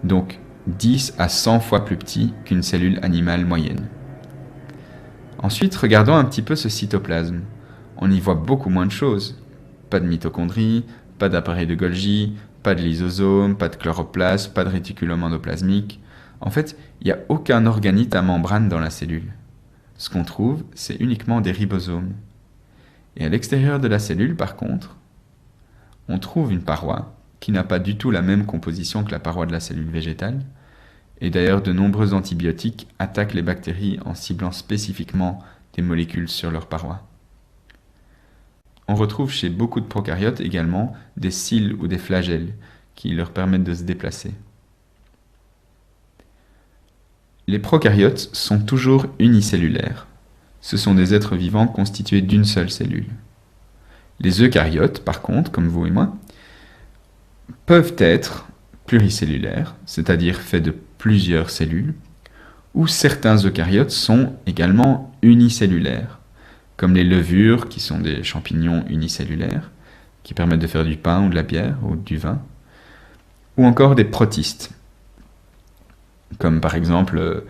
Donc, 10 à 100 fois plus petit qu'une cellule animale moyenne. Ensuite, regardons un petit peu ce cytoplasme. On y voit beaucoup moins de choses. Pas de mitochondries, pas d'appareil de Golgi, pas de lysosome, pas de chloroplasme, pas de réticulum endoplasmique. En fait, il n'y a aucun organite à membrane dans la cellule. Ce qu'on trouve, c'est uniquement des ribosomes. Et à l'extérieur de la cellule, par contre, on trouve une paroi qui n'a pas du tout la même composition que la paroi de la cellule végétale. Et d'ailleurs, de nombreux antibiotiques attaquent les bactéries en ciblant spécifiquement des molécules sur leur paroi. On retrouve chez beaucoup de prokaryotes également des cils ou des flagelles qui leur permettent de se déplacer. Les prokaryotes sont toujours unicellulaires. Ce sont des êtres vivants constitués d'une seule cellule. Les eucaryotes, par contre, comme vous et moi, peuvent être pluricellulaires, c'est-à-dire faits de plusieurs cellules, ou certains eucaryotes sont également unicellulaires, comme les levures, qui sont des champignons unicellulaires, qui permettent de faire du pain ou de la bière ou du vin, ou encore des protistes, comme par exemple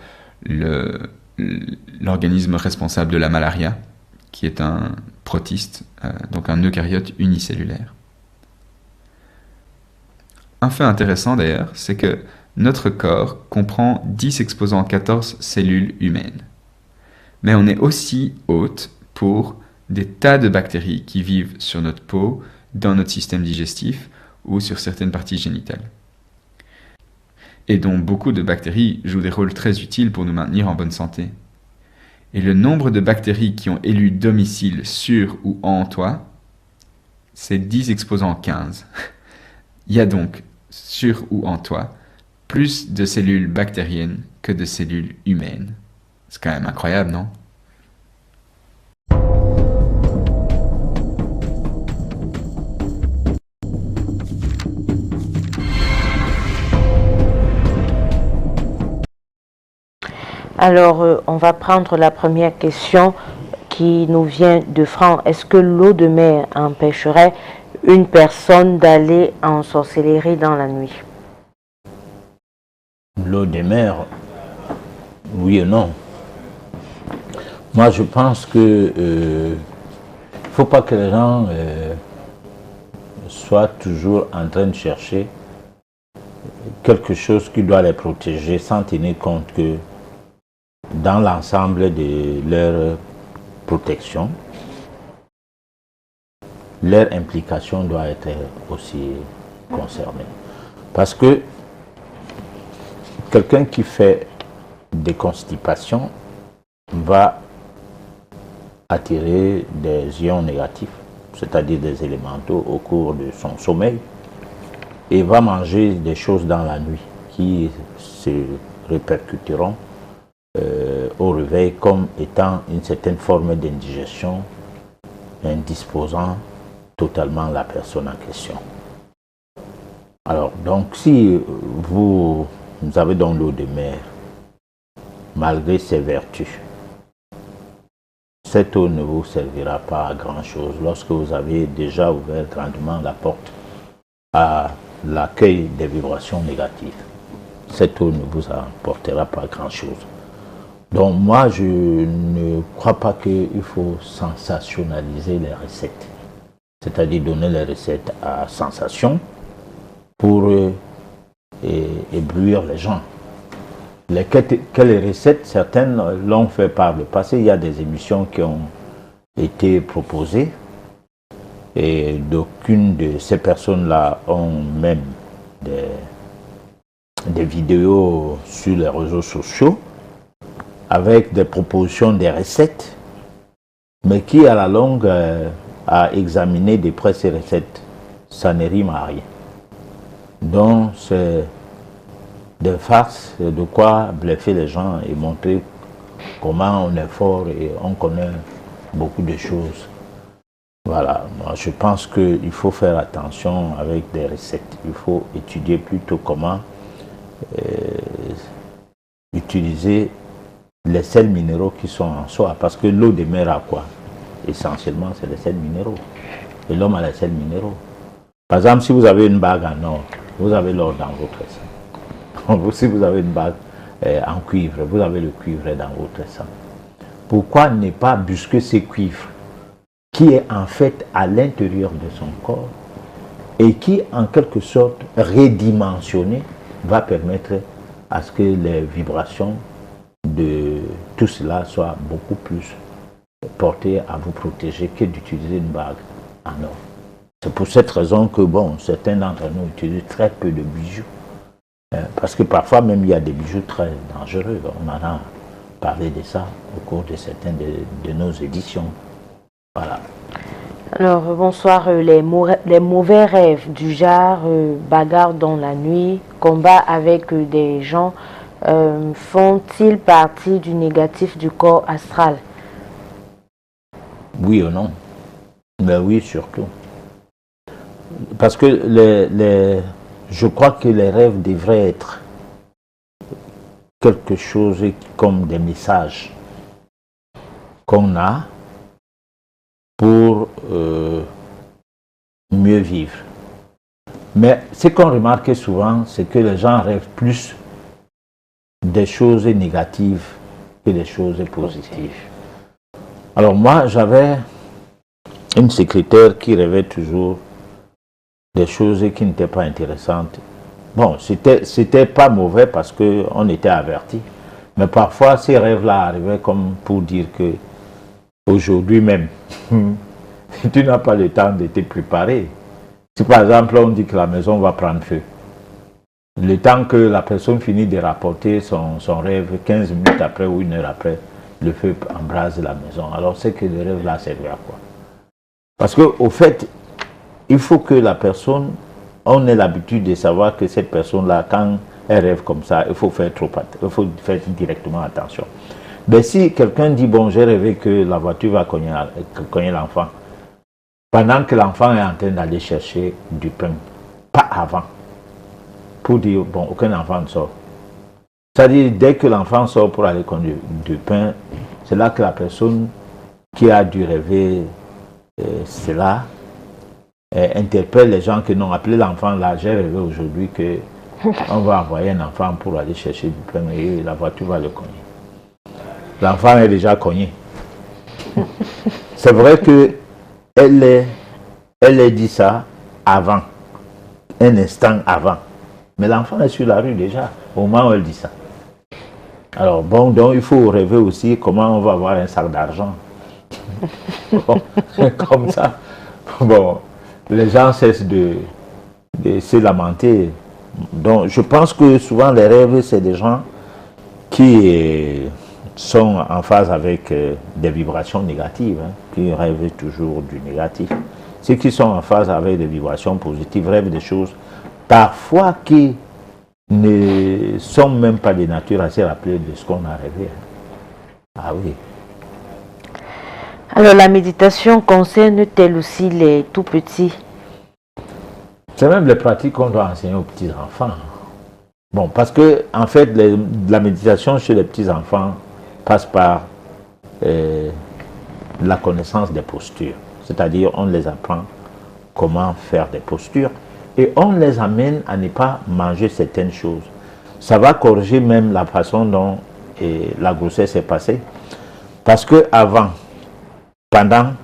l'organisme responsable de la malaria, qui est un protiste, donc un eucaryote unicellulaire. Un fait intéressant d'ailleurs, c'est que notre corps comprend 10 exposant 14 cellules humaines. Mais on est aussi hôte pour des tas de bactéries qui vivent sur notre peau, dans notre système digestif ou sur certaines parties génitales. Et dont beaucoup de bactéries jouent des rôles très utiles pour nous maintenir en bonne santé. Et le nombre de bactéries qui ont élu domicile sur ou en toi, c'est 10 exposant 15. Il y a donc, sur ou en toi, plus de cellules bactériennes que de cellules humaines. C'est quand même incroyable, non? Alors, on va prendre la première question qui nous vient de Franck. Est-ce que l'eau de mer empêcherait une personne d'aller en sorcellerie dans la nuit? L'eau de mer, oui et non. Moi, je pense que il faut pas que les gens soient toujours en train de chercher quelque chose qui doit les protéger sans tenir compte que dans l'ensemble de leur protection, leur implication doit être aussi concernée. Parce que quelqu'un qui fait des constipations va attirer des ions négatifs, c'est-à-dire des élémentaux au cours de son sommeil, et va manger des choses dans la nuit qui se répercuteront au réveil comme étant une certaine forme d'indigestion indisposant totalement la personne en question. Alors, donc, si vous avez donc l'eau de mer, malgré ses vertus, cette eau ne vous servira pas à grand-chose lorsque vous avez déjà ouvert grandement la porte à l'accueil des vibrations négatives. Cette eau ne vous apportera pas grand-chose. Donc moi, je ne crois pas qu'il faut sensationnaliser les recettes. C'est-à-dire donner les recettes à sensation pour éblouir les gens. Quelles recettes, certaines l'ont fait par le passé. Il y a des émissions qui ont été proposées et d'aucune de ces personnes-là ont même des vidéos sur les réseaux sociaux avec des propositions des recettes, mais qui à la longue a examiné de près ces recettes, ça ne rime à rien. Donc c'est des farces, de quoi bluffer les gens et montrer comment on est fort et on connaît beaucoup de choses. Voilà, moi je pense qu'il faut faire attention avec des recettes. Il faut étudier plutôt comment utiliser les sels minéraux qui sont en soi. Parce que l'eau de mer a quoi? Essentiellement, c'est les sels minéraux. Et l'homme a les sels minéraux. Par exemple, si vous avez une bague en or, vous avez l'or dans votre sang. Donc si vous avez une bague en cuivre, vous avez le cuivre dans votre sang. Pourquoi ne pas busquer ce cuivre qui est en fait à l'intérieur de son corps et qui, en quelque sorte, redimensionné, va permettre à ce que les vibrations de tout cela soient beaucoup plus portées à vous protéger que d'utiliser une bague en or. C'est pour cette raison que, bon, certains d'entre nous utilisent très peu de bijoux. Parce que parfois même il y a des bijoux très dangereux. On en a parlé de ça au cours de certaines de nos éditions. Voilà. Alors, bonsoir. Les mauvais rêves du genre bagarre dans la nuit, combat avec des gens, font-ils partie du négatif du corps astral? Oui ou non? Mais oui, surtout. Parce que je crois que les rêves devraient être quelque chose comme des messages qu'on a pour mieux vivre. Mais ce qu'on remarque souvent, c'est que les gens rêvent plus des choses négatives que des choses positives. Alors moi, j'avais une secrétaire qui rêvait toujours des choses qui n'étaient pas intéressantes. Bon, c'était pas mauvais parce qu'on était averti. Mais parfois, ces rêves-là arrivaient comme pour dire que aujourd'hui même, tu n'as pas le temps de te préparer. Si par exemple, on dit que la maison va prendre feu, le temps que la personne finit de rapporter son rêve, 15 minutes après ou 1 heure après, le feu embrase la maison. Alors c'est que le rêve là servait à quoi? Parce qu'au fait, il faut que la personne, on ait l'habitude de savoir que cette personne-là, quand elle rêve comme ça, il faut faire directement attention. Mais si quelqu'un dit, bon, j'ai rêvé que la voiture va cogner l'enfant, pendant que l'enfant est en train d'aller chercher du pain, pas avant, pour dire, bon, aucun enfant ne sort. C'est-à-dire, dès que l'enfant sort pour aller conduire du pain, c'est là que la personne qui a dû rêver cela interpelle les gens qui n'ont appelé l'enfant là. J'ai rêvé aujourd'hui qu'on va envoyer un enfant pour aller chercher du pain et la voiture va le cogner. L'enfant est déjà cogné. C'est vrai qu'elle a dit ça avant, un instant avant. Mais l'enfant est sur la rue déjà, au moment où elle dit ça. Alors bon, donc il faut rêver aussi comment on va avoir un sac d'argent. Bon, comme ça, bon, les gens cessent de se lamenter. Donc je pense que souvent les rêves, c'est des gens qui sont en phase avec des vibrations négatives, qui rêvent toujours du négatif. Ceux qui sont en phase avec des vibrations positives rêvent des choses parfois qui ne sont même pas de nature à se rappeler de ce qu'on a rêvé. Ah oui. Alors la méditation concerne-t-elle aussi les tout petits? C'est même les pratiques qu'on doit enseigner aux petits enfants. Bon, parce que en fait, la méditation chez les petits enfants passe par la connaissance des postures. C'est-à-dire, on les apprend comment faire des postures et on les amène à ne pas manger certaines choses. Ça va corriger même la façon dont la grossesse est passée. Parce que avant, pendant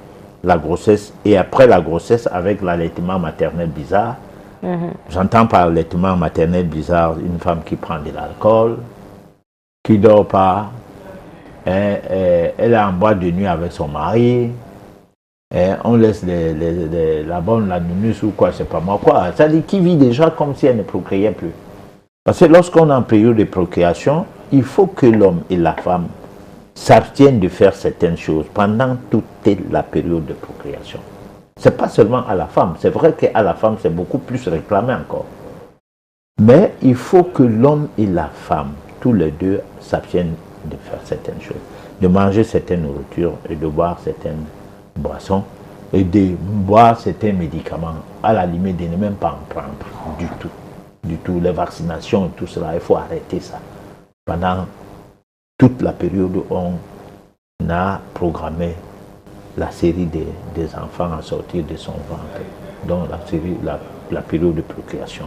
la grossesse et après la grossesse avec l'allaitement maternel bizarre, j'entends par allaitement maternel bizarre une femme qui prend de l'alcool, qui ne dort pas, elle est en boîte de nuit avec son mari, on laisse la bonne, la nunuce ou quoi, c'est pas moi quoi. C'est-à-dire qui vit déjà comme si elle ne procréait plus. Parce que lorsqu'on est en période de procréation, il faut que l'homme et la femme s'abstiennent de faire certaines choses pendant toute la période de procréation. Ce n'est pas seulement à la femme. C'est vrai qu'à la femme, c'est beaucoup plus réclamé encore. Mais il faut que l'homme et la femme, tous les deux, s'abstiennent de faire certaines choses. De manger certaines nourritures et de boire certaines boissons et de boire certains médicaments. À la limite, de ne même pas en prendre du tout. Du tout. Les vaccinations et tout cela, il faut arrêter ça. Pendant toute la période où on a programmé la série des enfants à sortir de son ventre, donc la période de procréation.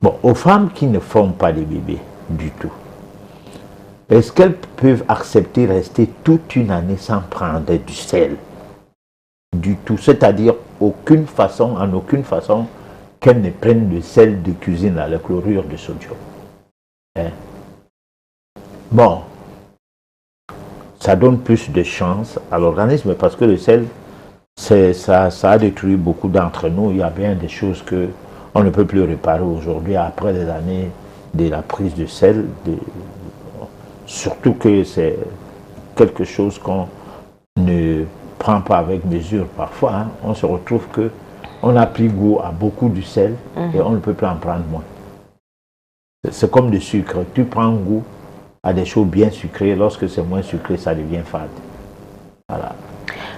Bon, aux femmes qui ne font pas de bébés du tout, est-ce qu'elles peuvent accepter de rester toute une année sans prendre du sel? Du tout, c'est-à-dire en aucune façon qu'elles ne prennent de sel de cuisine à la chlorure de sodium. Hein? Bon, ça donne plus de chance à l'organisme parce que le sel, ça a détruit beaucoup d'entre nous. Il y a bien des choses qu'on ne peut plus réparer aujourd'hui après des années de la prise de sel. Surtout que c'est quelque chose qu'on ne prend pas avec mesure parfois. Hein. On se retrouve qu'on a pris goût à beaucoup du sel et on ne peut plus en prendre moins. C'est comme le sucre. Tu prends goût à des choses bien sucrées. Lorsque c'est moins sucré, ça devient fade. Voilà.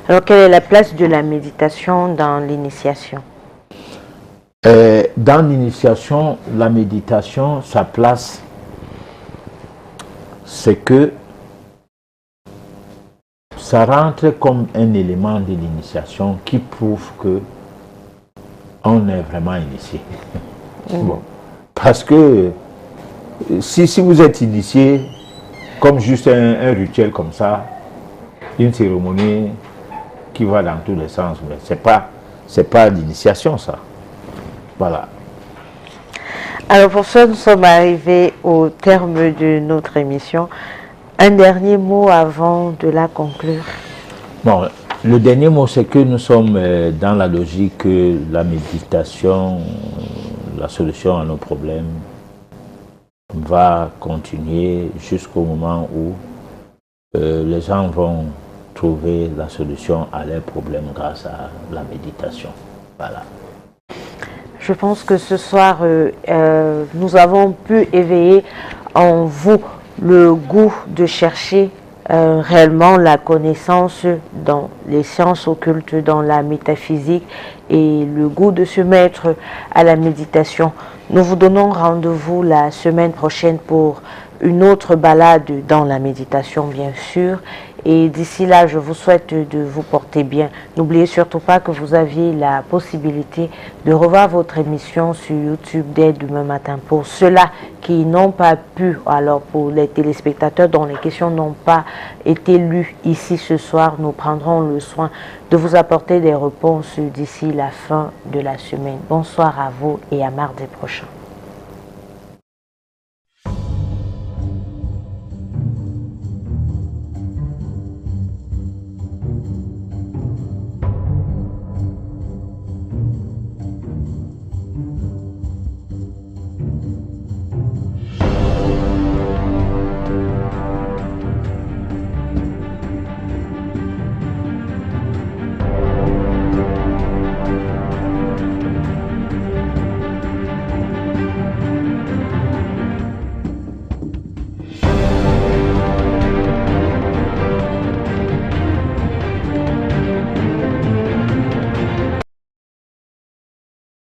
Alors, quelle est la place de la méditation dans l'initiation? Dans l'initiation, la méditation, sa place, c'est que ça rentre comme un élément de l'initiation qui prouve que on est vraiment initié. Bon. Parce que si vous êtes initié comme juste un rituel comme ça, une cérémonie qui va dans tous les sens, mais c'est pas l'initiation ça. Voilà. Alors pour ça, nous sommes arrivés au terme de notre émission. Un dernier mot avant de la conclure. Bon, le dernier mot, c'est que nous sommes dans la logique que la méditation, la solution à nos problèmes, va continuer jusqu'au moment où les gens vont trouver la solution à leurs problèmes grâce à la méditation. Voilà. Je pense que ce soir, nous avons pu éveiller en vous le goût de chercher réellement la connaissance dans les sciences occultes, dans la métaphysique et le goût de se mettre à la méditation. Nous vous donnons rendez-vous la semaine prochaine pour une autre balade dans la méditation, bien sûr. Et d'ici là, je vous souhaite de vous porter bien. N'oubliez surtout pas que vous aviez la possibilité de revoir votre émission sur YouTube dès demain matin. Pour ceux-là qui n'ont pas pu, alors pour les téléspectateurs dont les questions n'ont pas été lues ici ce soir, nous prendrons le soin de vous apporter des réponses d'ici la fin de la semaine. Bonsoir à vous et à mardi prochain.